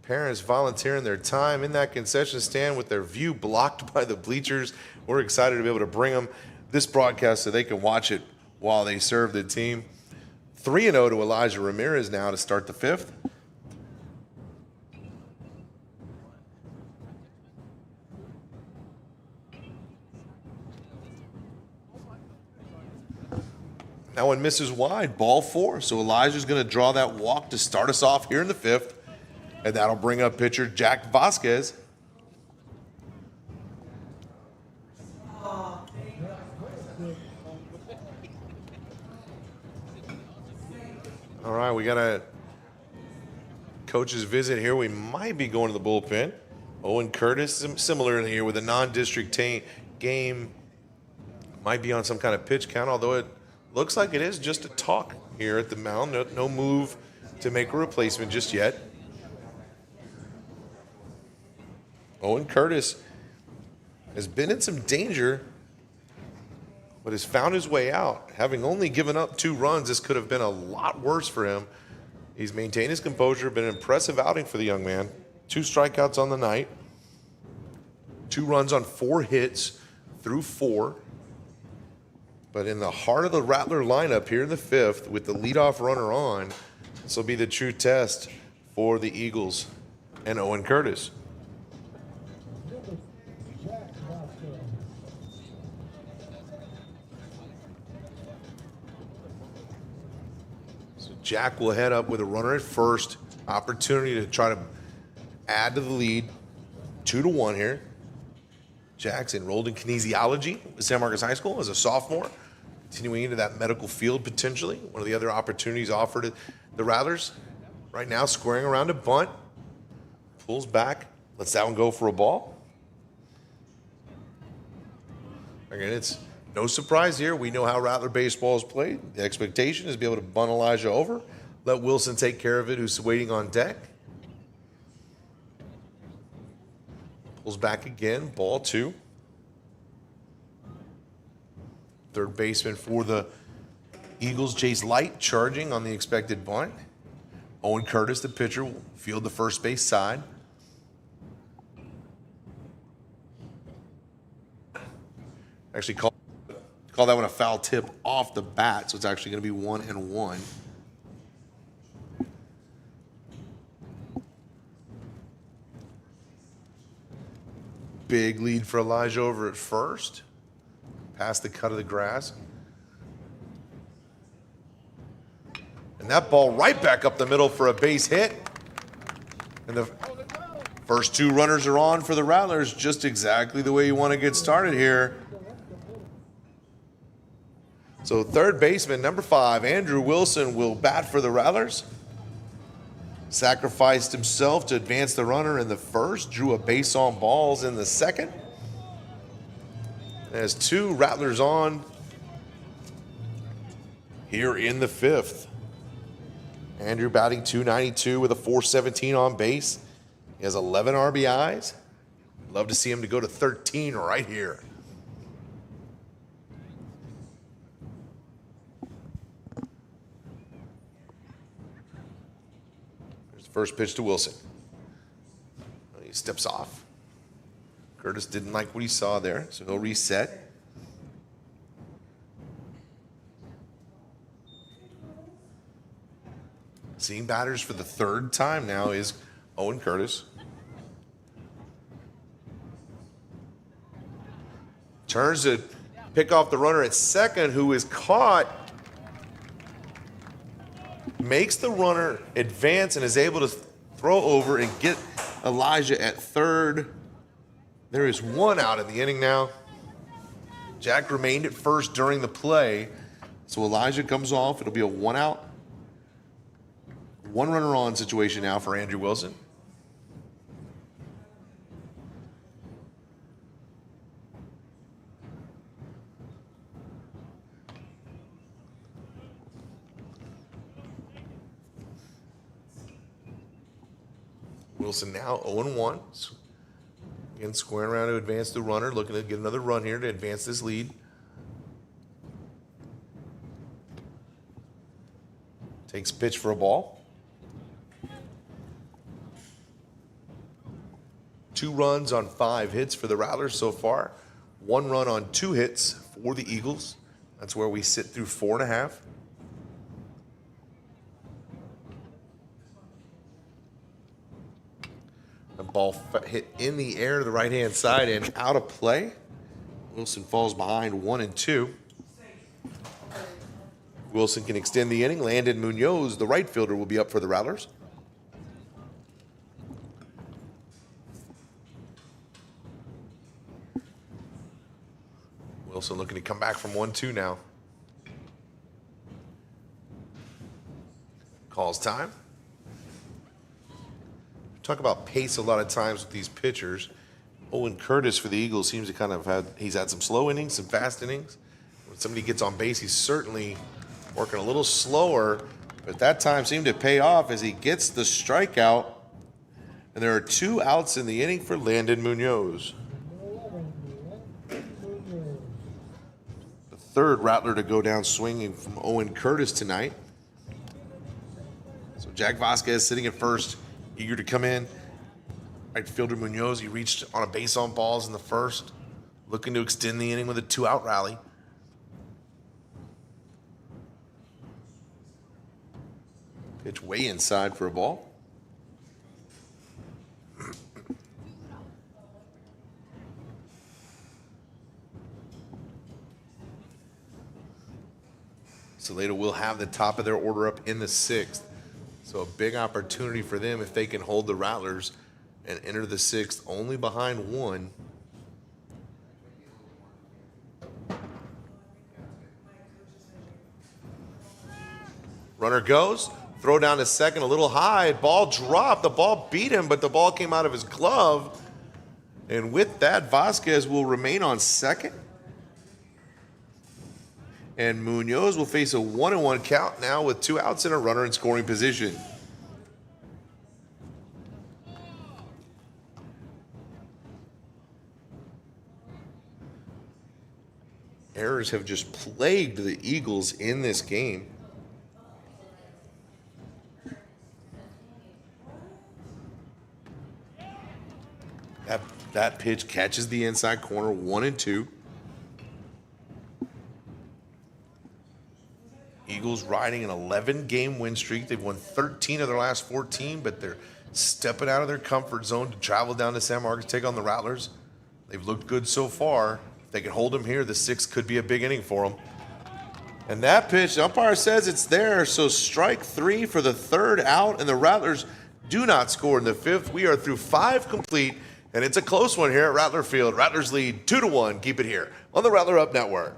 Parents volunteering their time in that concession stand with their view blocked by the bleachers. We're excited to be able to bring them this broadcast so they can watch it while they serve the team. 3-0 to Elijah Ramirez now to start the 5th. That one misses wide, ball 4. So Elijah's going to draw that walk to start us off here in the 5th. And that'll bring up pitcher Jack Vasquez. All right, we got a coach's visit here. We might be going to the bullpen. Owen Curtis, similar in here with a non-district game. Might be on some kind of pitch count, although it looks like it is just a talk here at the mound. No move to make a replacement just yet. Owen Curtis has been in some danger, but has found his way out. Having only given up 2 runs, this could have been a lot worse for him. He's maintained his composure, been an impressive outing for the young man. 2 strikeouts on the night, 2 runs on 4 hits through 4. But in the heart of the Rattler lineup here in the 5th, with the leadoff runner on, This will be the true test for the Eagles and Owen Curtis. So Jack will head up with a runner at first. Opportunity to try to add to the lead. 2-1 here. Jack's enrolled in kinesiology at San Marcos High School as a sophomore, continuing into that medical field potentially. One of the other opportunities offered at the Rattlers. Right now, squaring around a bunt. Pulls back, lets that one go for a ball. Again, it's no surprise here. We know how Rattler baseball is played. The expectation is to be able to bunt Elijah over, let Wilson take care of it, who's waiting on deck. Pulls back again, ball 2. Third baseman for the Eagles, Jace Light, charging on the expected bunt. Owen Curtis, the pitcher, will field the first base side. Actually call that one a foul tip off the bat, so it's actually going to be 1-1. Big lead for Elijah over at first. Past the cut of the grass. And that ball right back up the middle for a base hit. And the first 2 runners are on for the Rattlers, just exactly the way you want to get started here. So third baseman, number 5, Andrew Wilson, will bat for the Rattlers. Sacrificed himself to advance the runner in the first, drew a base on balls in the second. Has 2 Rattlers on here in the 5th. Andrew batting .292 with a .417 on base. He has 11 RBIs. Love to see him to go to 13 right here. There's the first pitch to Wilson. He steps off. Curtis didn't like what he saw there, so he'll reset. Seeing batters for the 3rd time now is Owen Curtis. Turns to pick off the runner at second, who is caught. Makes the runner advance and is able to throw over and get Elijah at third. There is 1 out in the inning now. Jack remained at first during the play. So Elijah comes off. It'll be a 1 out. 1 runner on situation now for Andrew Wilson. Wilson now 0-1. Again, squaring around to advance the runner, looking to get another run here to advance this lead. Takes pitch for a ball. 2 runs on 5 hits for the Rattlers so far. 1 run on 2 hits for the Eagles. That's where we sit through 4.5. The ball hit in the air to the right-hand side and out of play. Wilson falls behind 1-2. Wilson can extend the inning. Landon Munoz, the right fielder, will be up for the Rattlers. Wilson looking to come back from 1-2 now. Calls time. Talk about pace a lot of times with these pitchers. Owen Curtis for the Eagles seems to kind of he's had some slow innings, some fast innings. When somebody gets on base, he's certainly working a little slower, but that time seemed to pay off as he gets the strikeout. And there are 2 outs in the inning for Landon Munoz. The 3rd Rattler to go down swinging from Owen Curtis tonight. So Jack Vasquez sitting at first, eager to come in. Right fielder Munoz, he reached on a base on balls in the first, looking to extend the inning with a 2-out rally. Pitch way inside for a ball. Salado will have the top of their order up in the 6th. So a big opportunity for them if they can hold the Rattlers and enter the 6th only behind 1. Runner goes, throw down to second, a little high, ball dropped, the ball beat him, but the ball came out of his glove. And with that, Vasquez will remain on second. And Munoz will face a 1-1 count now with 2 outs and a runner in scoring position. Errors have just plagued the Eagles in this game. That pitch catches the inside corner, 1-2. Eagles riding an 11-game win streak. They've won 13 of their last 14, but they're stepping out of their comfort zone to travel down to San Marcos to take on the Rattlers. They've looked good so far. If they can hold them here, the 6th could be a big inning for them. And that pitch, the umpire says it's there, so strike 3 for the 3rd out, and the Rattlers do not score in the 5th. We are through 5 complete, and it's a close one here at Rattler Field. Rattlers lead 2-1. Keep it here on the Rattler Up Network.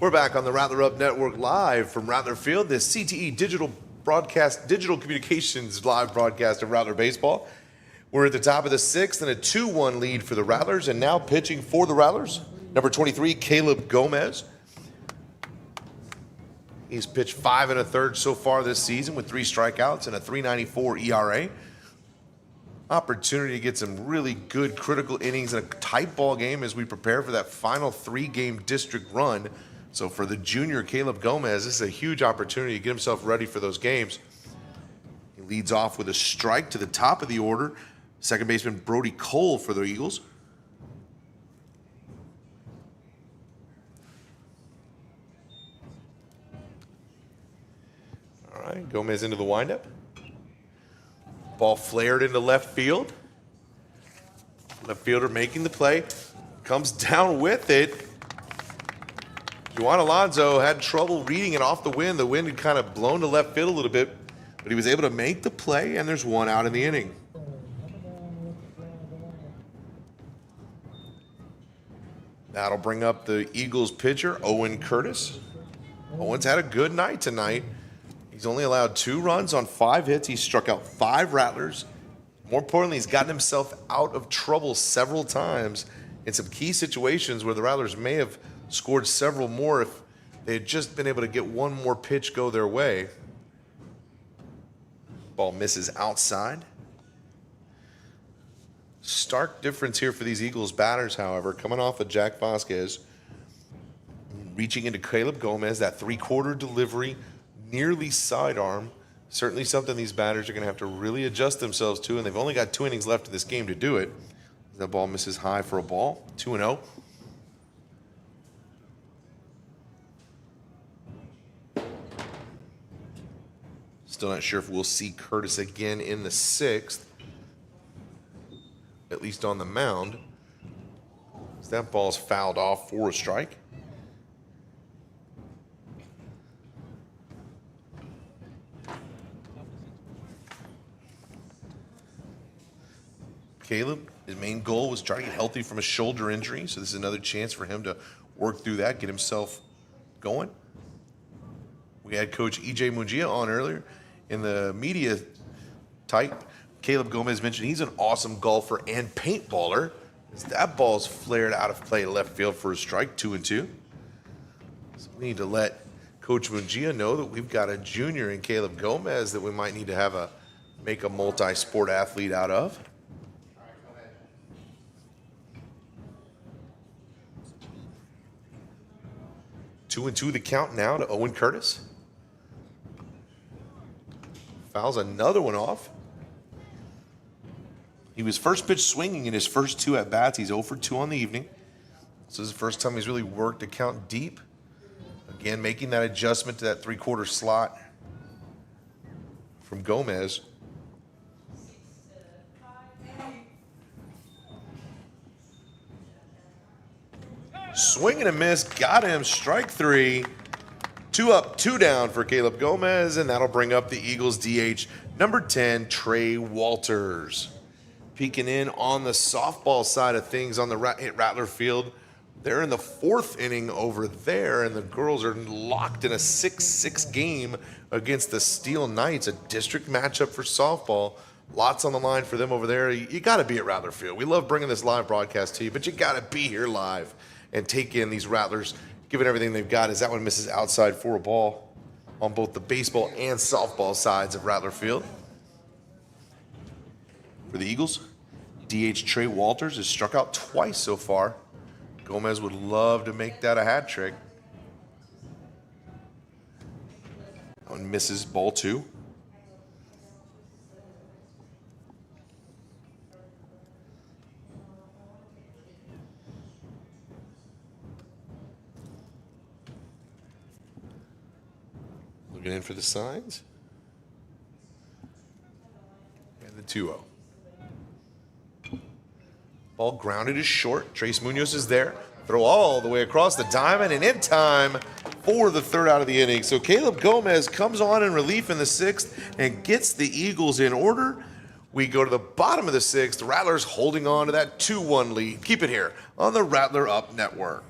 We're back on the Rattler Up Network live from Rattler Field, the CTE digital communications live broadcast of Rattler Baseball. We're at the top of the 6th and a 2-1 lead for the Rattlers, and now pitching for the Rattlers, number 23, Caleb Gomez. He's pitched 5 1/3 so far this season with 3 strikeouts and a 3.94 ERA. Opportunity to get some really good critical innings in a tight ball game as we prepare for that final 3-game district run. So for the junior Caleb Gomez, this is a huge opportunity to get himself ready for those games. He leads off with a strike to the top of the order. Second baseman Brody Cole for the Eagles. All right, Gomez into the windup. Ball flared into left field. Left fielder making the play. Comes down with it. Juan Alonso had trouble reading it off the wind. The wind had kind of blown to left field a little bit, but he was able to make the play, and there's 1 out in the inning. That'll bring up the Eagles pitcher, Owen Curtis. Owen's had a good night tonight. He's only allowed 2 runs on 5 hits. He struck out 5 Rattlers. More importantly, he's gotten himself out of trouble several times in some key situations where the Rattlers may have scored several more if they had just been able to get one more pitch go their way. Ball misses outside. Stark difference here for these Eagles batters, however, coming off of Jack Vasquez, reaching into Caleb Gomez, that three-quarter delivery, nearly sidearm. Certainly something these batters are going to have to really adjust themselves to, and they've only got 2 innings left in this game to do it. That ball misses high for a ball, 2-0. Still not sure if we'll see Curtis again in the 6th, at least on the mound. That ball's fouled off for a strike. Caleb, his main goal was trying to get healthy from a shoulder injury, so this is another chance for him to work through that, get himself going. We had Coach E.J. Mungia on earlier in the media type. Caleb Gomez mentioned he's an awesome golfer and paintballer. That ball's flared out of play left field for a strike, 2-2. So we need to let Coach Mungia know that we've got a junior in Caleb Gomez that we might need to make a multi-sport athlete out of. Two and two the count now to Owen Curtis. Fouls another one off. He was first pitch swinging in his first 2 at-bats. He's 0 for 2 on the evening. This is the first time he's really worked the count deep. Again, making that adjustment to that three-quarter slot from Gomez. Swing and a miss, got him, strike 3. 2 up, 2 down for Caleb Gomez, and that'll bring up the Eagles DH, number 10, Trey Walters. Peeking in on the softball side of things on the Rattler field. They're in the 4th inning over there, and the girls are locked in a 6-6 game against the Steel Knights, a district matchup for softball. Lots on the line for them over there. You got to be at Rattler Field. We love bringing this live broadcast to you, but you got to be here live and take in these Rattlers, given everything they've got, as that one misses outside for a ball on both the baseball and softball sides of Rattler Field. For the Eagles, DH Trey Walters has struck out twice so far. Gomez would love to make that a hat trick. That one misses, ball 2. Looking in for the signs. And the 2-0. Ball grounded is short. Trace Munoz is there. Throw all the way across the diamond and in time for the 3rd out of the inning. So Caleb Gomez comes on in relief in the 6th and gets the Eagles in order. We go to the bottom of the 6th. Rattlers holding on to that 2-1 lead. Keep it here on the Rattler Up Network.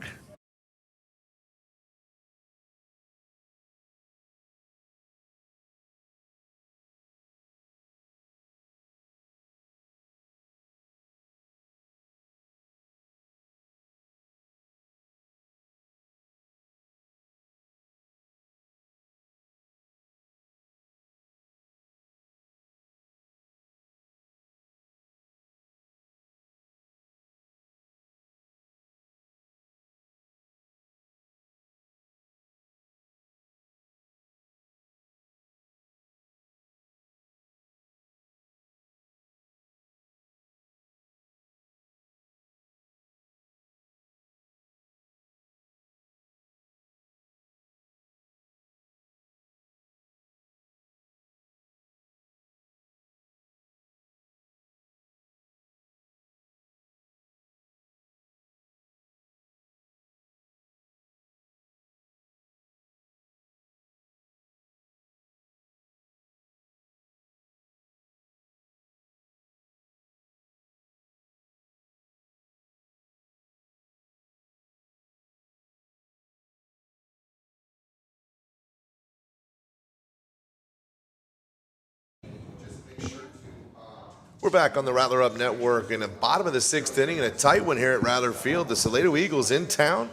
We're back on the Rattler Up Network in the bottom of the 6th inning, and a tight one here at Rattler Field. The Salado Eagles in town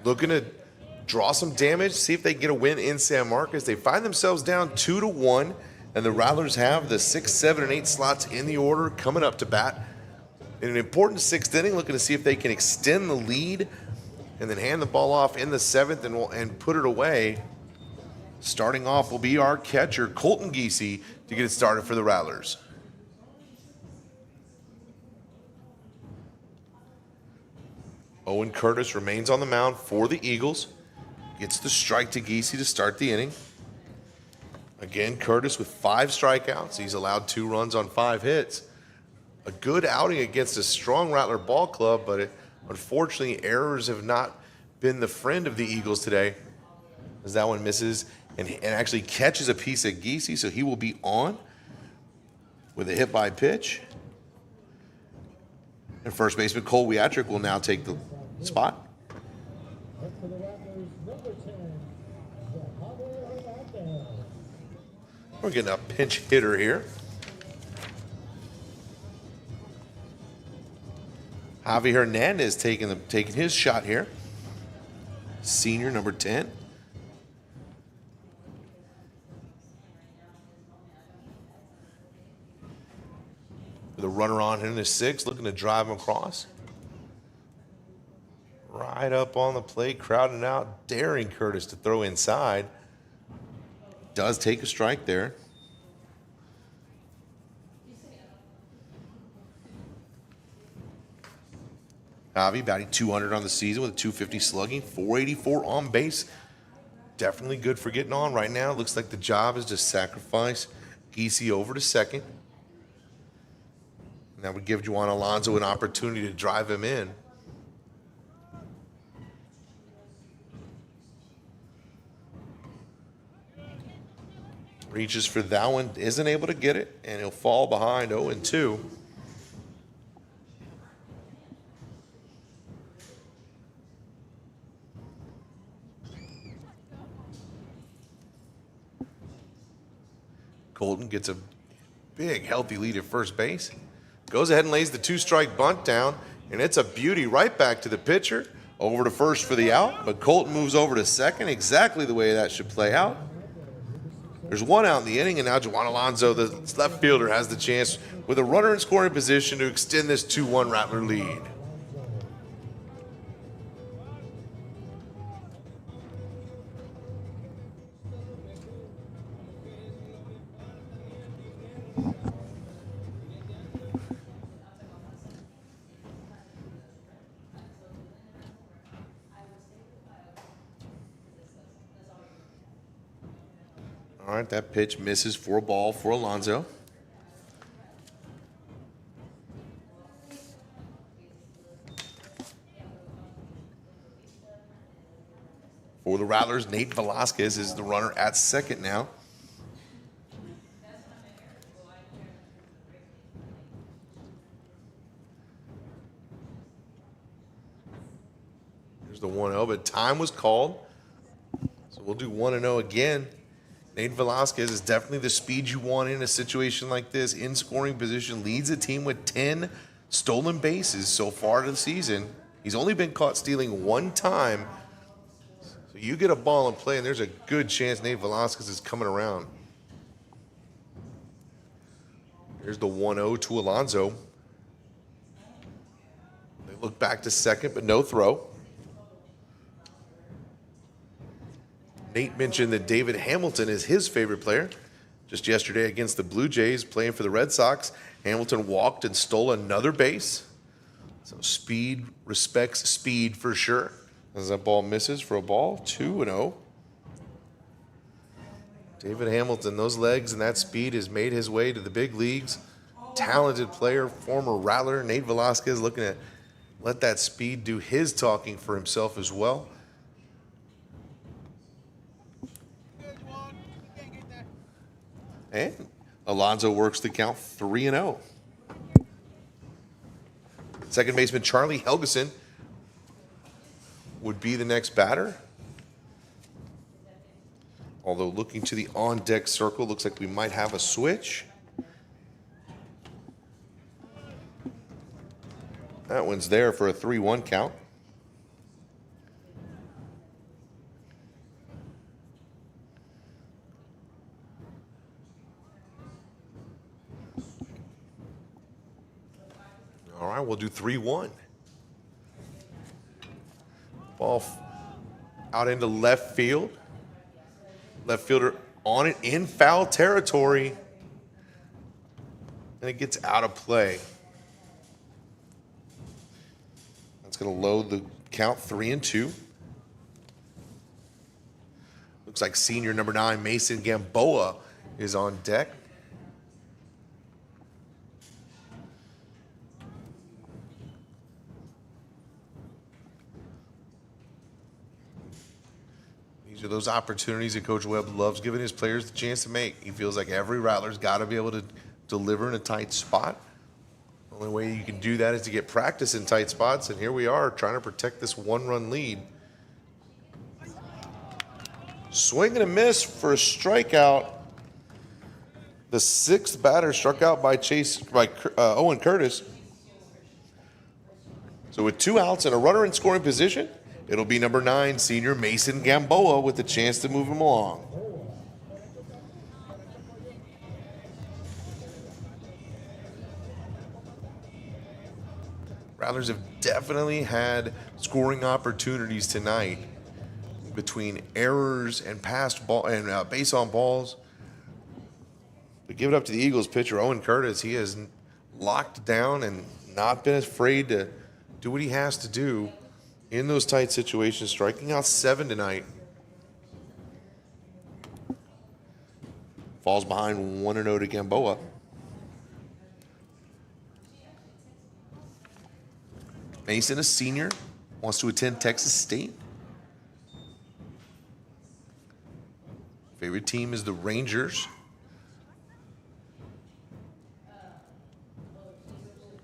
looking to draw some damage, see if they can get a win in San Marcos. They find themselves down 2-1, and the Rattlers have the 6, 7, and 8 slots in the order coming up to bat. In an important 6th inning, looking to see if they can extend the lead and then hand the ball off in the 7th and put it away. Starting off will be our catcher, Colton Giese, to get it started for the Rattlers. Owen Curtis remains on the mound for the Eagles. Gets the strike to Giese to start the inning. Again, Curtis with 5 strikeouts. He's allowed 2 runs on 5 hits. A good outing against a strong Rattler ball club, but unfortunately errors have not been the friend of the Eagles today, as that one misses and actually catches a piece of Giese, so he will be on with a hit by pitch. And first baseman Cole Wiatrick will now take the spot. We're getting a pinch hitter here. Javi Hernandez taking his shot here. Senior, number 10. With a runner on in the 6th, looking to drive him across. Right up on the plate, crowding out, daring Curtis to throw inside. Does take a strike there. Javi batting .200 on the season with a .250 slugging, .484 on base. Definitely good for getting on right now. Looks like the job is to sacrifice Giese over to second. And that would give Juan Alonso an opportunity to drive him in. Reaches for that one, isn't able to get it, and he'll fall behind 0-2. Colton gets a big, healthy lead at first base. Goes ahead and lays the 2-strike bunt down, and it's a beauty right back to the pitcher. Over to first for the out, but Colton moves over to second, exactly the way that should play out. There's 1 out in the inning, and now Juan Alonso, the left fielder, has the chance with a runner in scoring position to extend this 2-1 Rattler lead. All right, that pitch misses for a ball for Alonso. For the Rattlers, Nate Velasquez is the runner at second now. There's the 1-0, but time was called. So we'll do 1-0 again. Nate Velasquez is definitely the speed you want in a situation like this. In scoring position, leads the team with 10 stolen bases so far this season. He's only been caught stealing 1 time. So you get a ball in play, and there's a good chance Nate Velasquez is coming around. Here's the 1-0 to Alonso. They look back to second, but no throw. Nate mentioned that David Hamilton is his favorite player. Just yesterday against the Blue Jays, playing for the Red Sox, Hamilton walked and stole another base. So speed respects speed for sure. As that ball misses for a ball, 2-0. David Hamilton, those legs and that speed has made his way to the big leagues. Talented player, former Rattler. Nate Velasquez looking to let that speed do his talking for himself as well. And Alonso works the count 3-0. Second baseman Charlie Helgeson would be the next batter. Although looking to the on-deck circle, looks like we might have a switch. That one's there for a 3-1 count. All right, we'll do 3-1. Ball out into left field. Left fielder on it in foul territory. And it gets out of play. That's going to load the count 3-2. Looks like senior number 9, Mason Gamboa, is on deck. These are those opportunities that Coach Webb loves giving his players the chance to make. He feels like every Rattler's got to be able to deliver in a tight spot. The only way you can do that is to get practice in tight spots, and here we are trying to protect this 1-run lead. Swing and a miss for a strikeout. The 6th batter struck out by Owen Curtis. So with 2 outs and a runner in scoring position, it'll be number 9, senior Mason Gamboa, with a chance to move him along. Rattlers have definitely had scoring opportunities tonight between errors and base on balls. But give it up to the Eagles pitcher, Owen Curtis. He has locked down and not been afraid to do what he has to do in those tight situations, striking out 7 tonight. Falls behind 1-0 to Gamboa. Mason, a senior, wants to attend Texas State. Favorite team is the Rangers.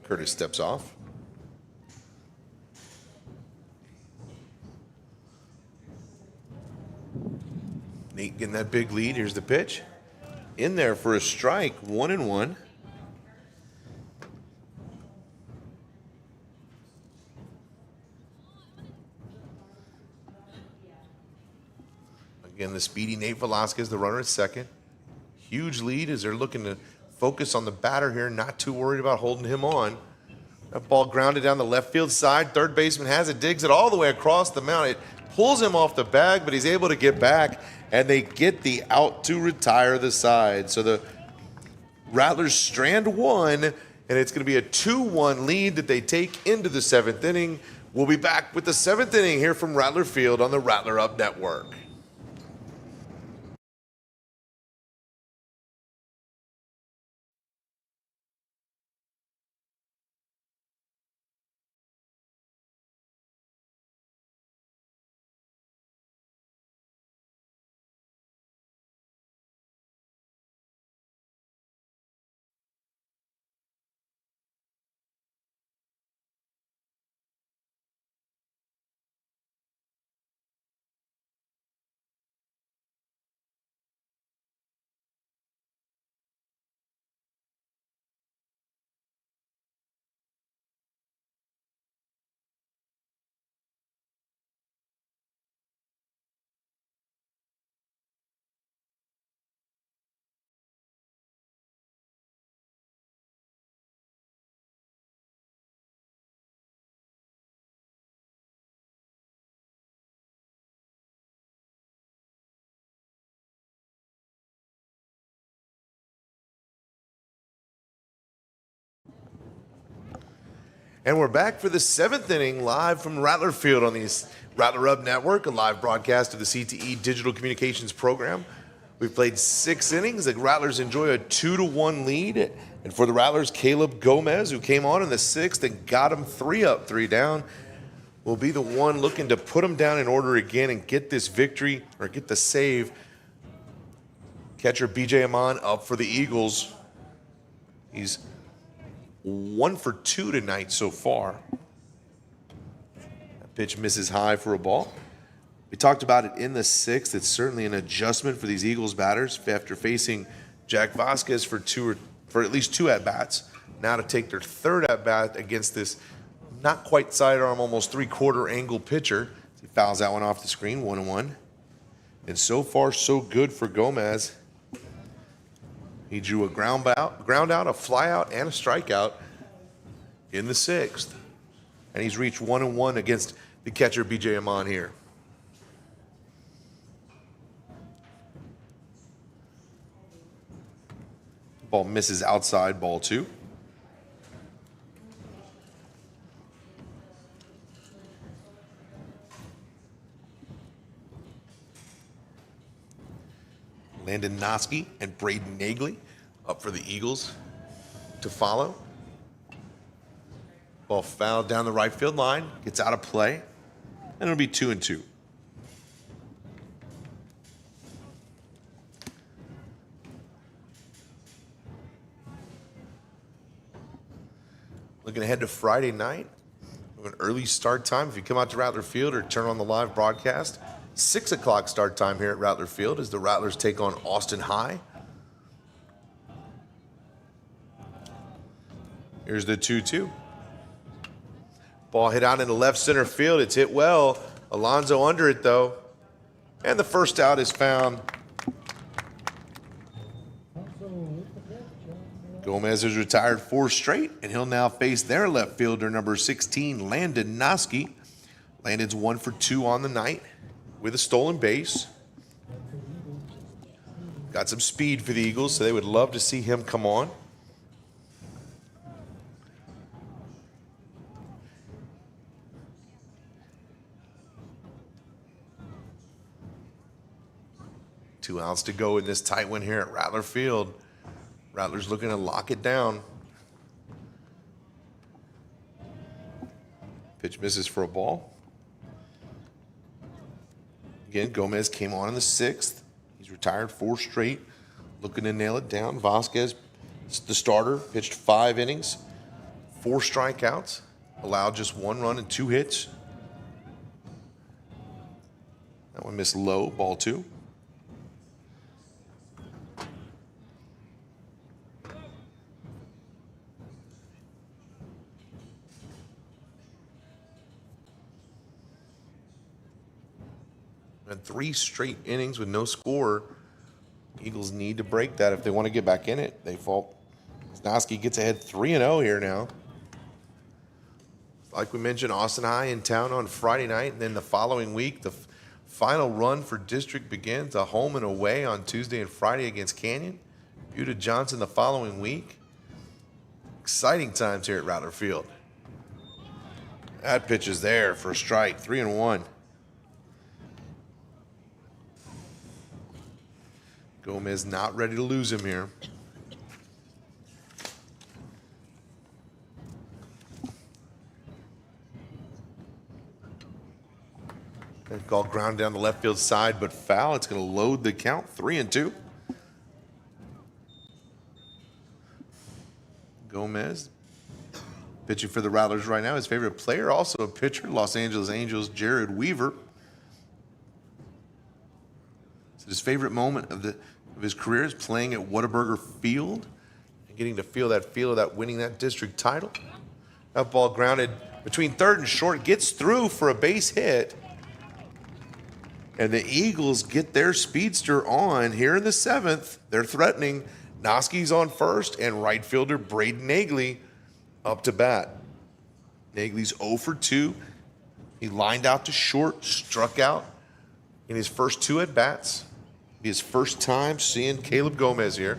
Curtis steps off. Nate getting that big lead. Here's the pitch. In there for a strike, 1-1. Again, the speedy Nate Velasquez, the runner at second. Huge lead as they're looking to focus on the batter here, not too worried about holding him on. That ball grounded down the left field side. Third baseman has it, digs it all the way across the mound. It pulls him off the bag, but he's able to get back, and they get the out to retire the side. So the Rattlers strand 1, and it's going to be a 2-1 lead that they take into the 7th inning. We'll be back with the 7th inning here from Rattler Field on the Rattler Up Network. And we're back for the 7th inning, live from Rattler Field on the Rattler Up Network, a live broadcast of the CTE Digital Communications Program. We've played 6 innings. The Rattlers enjoy a 2-1 lead. And for the Rattlers, Caleb Gomez, who came on in the 6th and got them 3 up, 3 down, will be the one looking to put them down in order again and get this victory, or get the save. Catcher BJ Amon up for the Eagles. He's 1 for 2 tonight so far. That pitch misses high for a ball. We talked about it in the 6th. It's certainly an adjustment for these Eagles batters after facing Jack Vasquez for at least 2 at-bats. Now to take their 3rd at-bat against this not quite sidearm, almost three-quarter angle pitcher. He fouls that one off the screen, 1-1. And so far, so good for Gomez. He drew a ground out, a fly out, and a strikeout in the sixth. And he's reached 1-1 against the catcher, B.J. Amon here. Ball misses outside, ball 2. Landon Noski and Braden Nagley up for the Eagles to follow. Ball fouled down the right field line, gets out of play, and it'll be 2-2. Looking ahead to Friday night, an early start time. If you come out to Rattler Field or turn on the live broadcast, 6 o'clock start time here at Rattler Field as the Rattlers take on Austin High. Here's the 2-2. Ball hit out into left center field. It's hit well. Alonso under it, though. And the first out is found. Gomez has retired 4 straight, and he'll now face their left fielder, number 16, Landon Noski. Landon's 1 for 2 on the night with a stolen base. Got some speed for the Eagles, so they would love to see him come on. Two outs to go in this tight one here at Rattler Field. Rattlers looking to lock it down. Pitch misses for a ball. Again, Gomez came on in the 6th. He's retired 4 straight, looking to nail it down. Vasquez, the starter, pitched 5 innings, 4 strikeouts, allowed just 1 run and 2 hits. That one missed low, ball 2. And 3 straight innings with no score. Eagles need to break that if they want to get back in it. They fall. Noski gets ahead 3-0 here now. Like we mentioned, Austin High in town on Friday night, and then the following week, the final run for district begins, a home and away on Tuesday and Friday against Canyon. Buda Johnson the following week. Exciting times here at Rattler Field. That pitch is there for a strike, 3-1. Gomez not ready to lose him here. That ball ground down the left field side, but foul. It's going to load the count, 3-2. Gomez pitching for the Rattlers right now. His favorite player, also a pitcher, Los Angeles Angels, Jared Weaver. So his favorite moment of his career is playing at Whataburger Field and getting to feel of that winning that district title. That ball grounded between third and short, gets through for a base hit. And the Eagles get their speedster on here in the 7th. They're threatening. Noski's on first, and right fielder Braden Nagley up to bat. Nagley's 0 for 2. He lined out to short, struck out in his first 2 at-bats. His first time seeing Caleb Gomez here.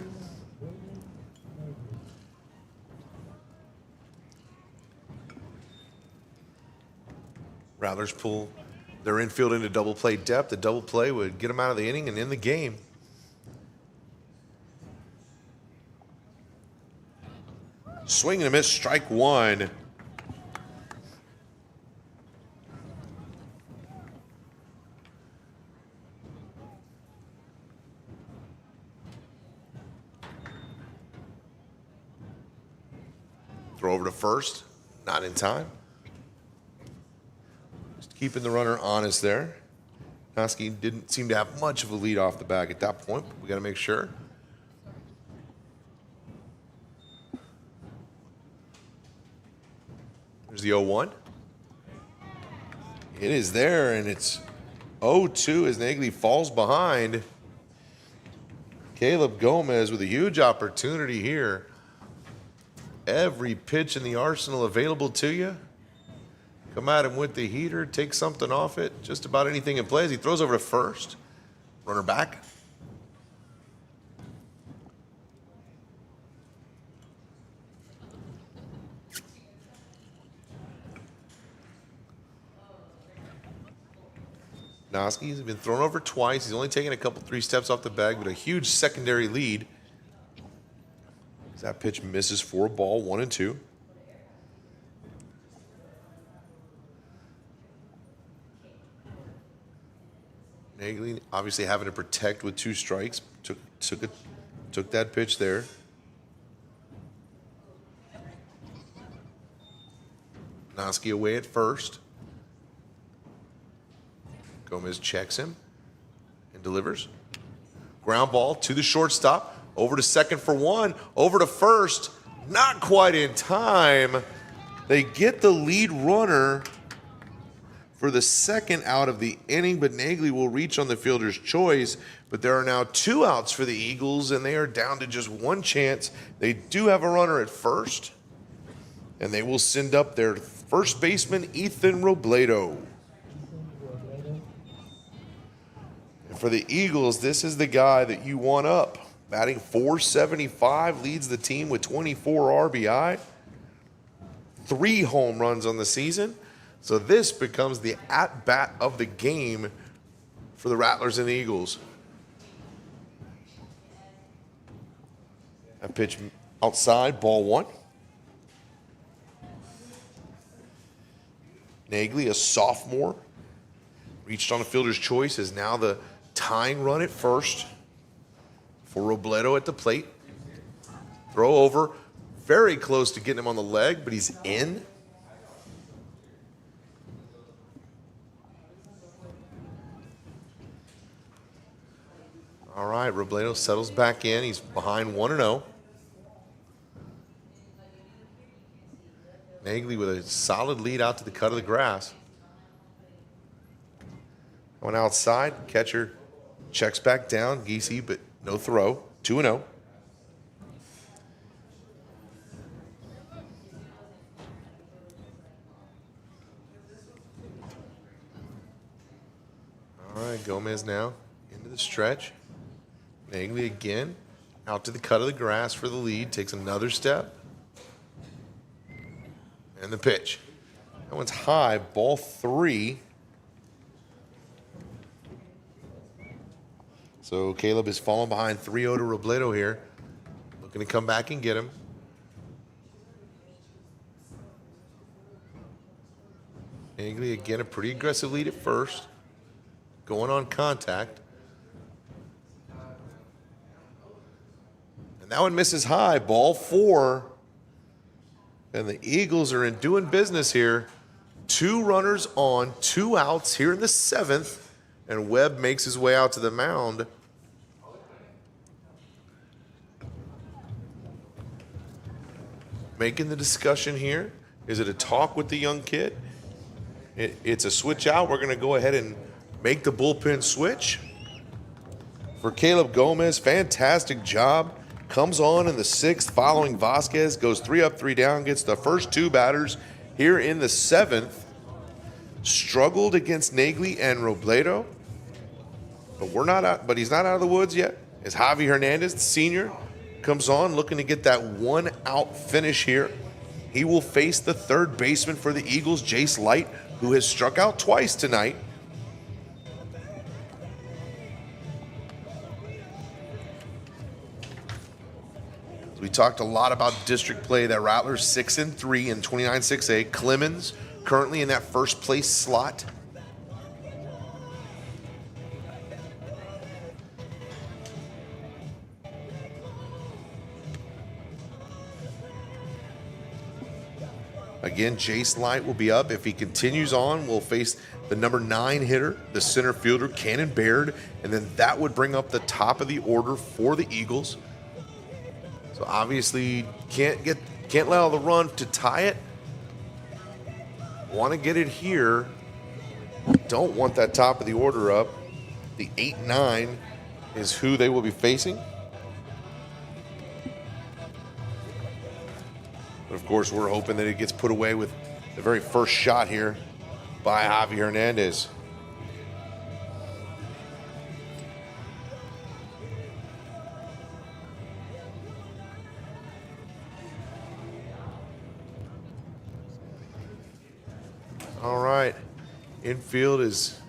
Rattlers pull their infield into double play depth. The double play would get them out of the inning and in the game. Swing and a miss, strike 1. Throw over to first, not in time. Just keeping the runner honest there. Noski didn't seem to have much of a lead off the bag at that point, but we got to make sure. There's the 0-1. It is there, and it's 0-2 as Nagley falls behind. Caleb Gomez with a huge opportunity here. Every pitch in the arsenal available to you. Come at him with the heater, take something off it. Just about anything in play as he throws over to first. Runner back. Noski's been thrown over twice. He's only taken a couple, 3 steps off the bag, but a huge secondary lead. That pitch misses for a ball, 1-2. Nagley obviously having to protect with 2 strikes. Took that pitch there. Noski away at first. Gomez checks him and delivers. Ground ball to the shortstop. Over to second for 1. Over to first. Not quite in time. They get the lead runner for the second out of the inning, but Nagley will reach on the fielder's choice. But there are now 2 outs for the Eagles, and they are down to just 1 chance. They do have a runner at first, and they will send up their first baseman, Ethan Robledo. And for the Eagles, this is the guy that you want up. Batting .475, leads the team with 24 RBI. 3 home runs on the season. So this becomes the at-bat of the game for the Rattlers and the Eagles. A pitch outside, ball 1. Nagley, a sophomore, reached on a fielder's choice, is now the tying run at first for Robledo at the plate. Throw over, very close to getting him on the leg, but he's in. All right, Robledo settles back in. He's behind 1-0. Nagley with a solid lead out to the cut of the grass. Going outside, catcher checks back down, Giese, but no throw. 2-0. All right, Gomez now into the stretch. Nagley again, out to the cut of the grass for the lead, takes another step. And the pitch. That one's high, ball 3. So Caleb is falling behind 3-0 to Robledo here. Looking to come back and get him. Nagley again, a pretty aggressive lead at first. Going on contact. And that one misses high, ball 4. And the Eagles are in doing business here. 2 runners on, 2 outs here in the 7th. And Webb makes his way out to the mound. Making the discussion here. Is it a talk with the young kid? It's a switch out. We're going to go ahead and make the bullpen switch. For Caleb Gomez, fantastic job. Comes on in the 6th following Vasquez. Goes 3 up, 3 down. Gets the first 2 batters here in the 7th. Struggled against Nagley and Robledo. But we're not out, but he's not out of the woods yet. As Javi Hernandez, the senior, comes on looking to get that 1-out finish here. He will face the 3rd baseman for the Eagles, Jace Light, who has struck out twice tonight. We talked a lot about district play. That Rattlers 6-3 in 29-6A. Clemens currently in that first place slot. Again, Jace Light will be up. If he continues on, we'll face the number 9 hitter, the center fielder, Cannon Baird, and then that would bring up the top of the order for the Eagles. So obviously can't allow the run to tie it. Want to get it here. Don't want that top of the order up. The 8-9 is who they will be facing. But of course, we're hoping that it gets put away with the very first shot here by Javi Hernandez. All right, infield has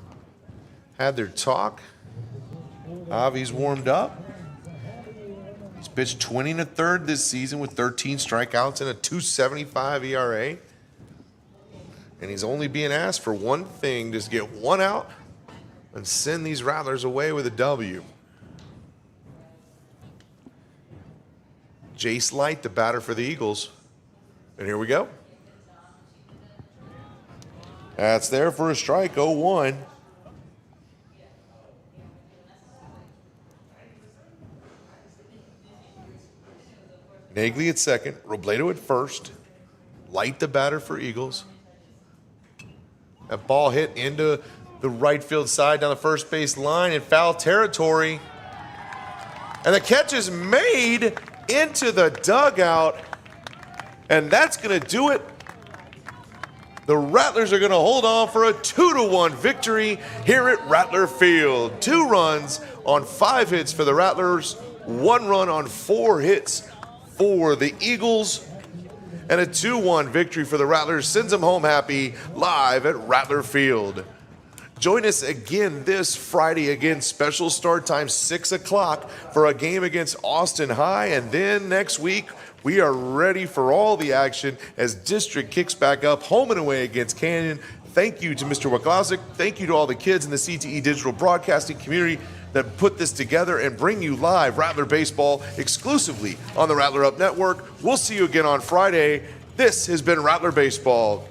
had their talk. Javi's warmed up. He's pitched 20 and a third this season with 13 strikeouts and a 2.75 ERA. And he's only being asked for one thing, just get one out and send these Rattlers away with a W. Jace Light, the batter for the Eagles. And here we go. That's there for a strike, 0-1. Nagley at second, Robledo at first. Light the batter for Eagles. That ball hit into the right field side down the first base line in foul territory. And the catch is made into the dugout. And that's going to do it. The Rattlers are going to hold on for a 2-1 victory here at Rattler Field. 2 runs on 5 hits for the Rattlers, 1 run on 4 hits for the Eagles, and a 2-1 victory for the Rattlers sends them home happy live at Rattler Field. Join us again this Friday. Again, special start time, 6 o'clock for a game against Austin High. And then next week, we are ready for all the action as District kicks back up home and away against Canyon. Thank you to Mr. Waklazik. Thank you to all the kids in the CTE digital broadcasting community that put this together and bring you live Rattler baseball exclusively on the Rattler Up Network. We'll see you again on Friday. This has been Rattler Baseball.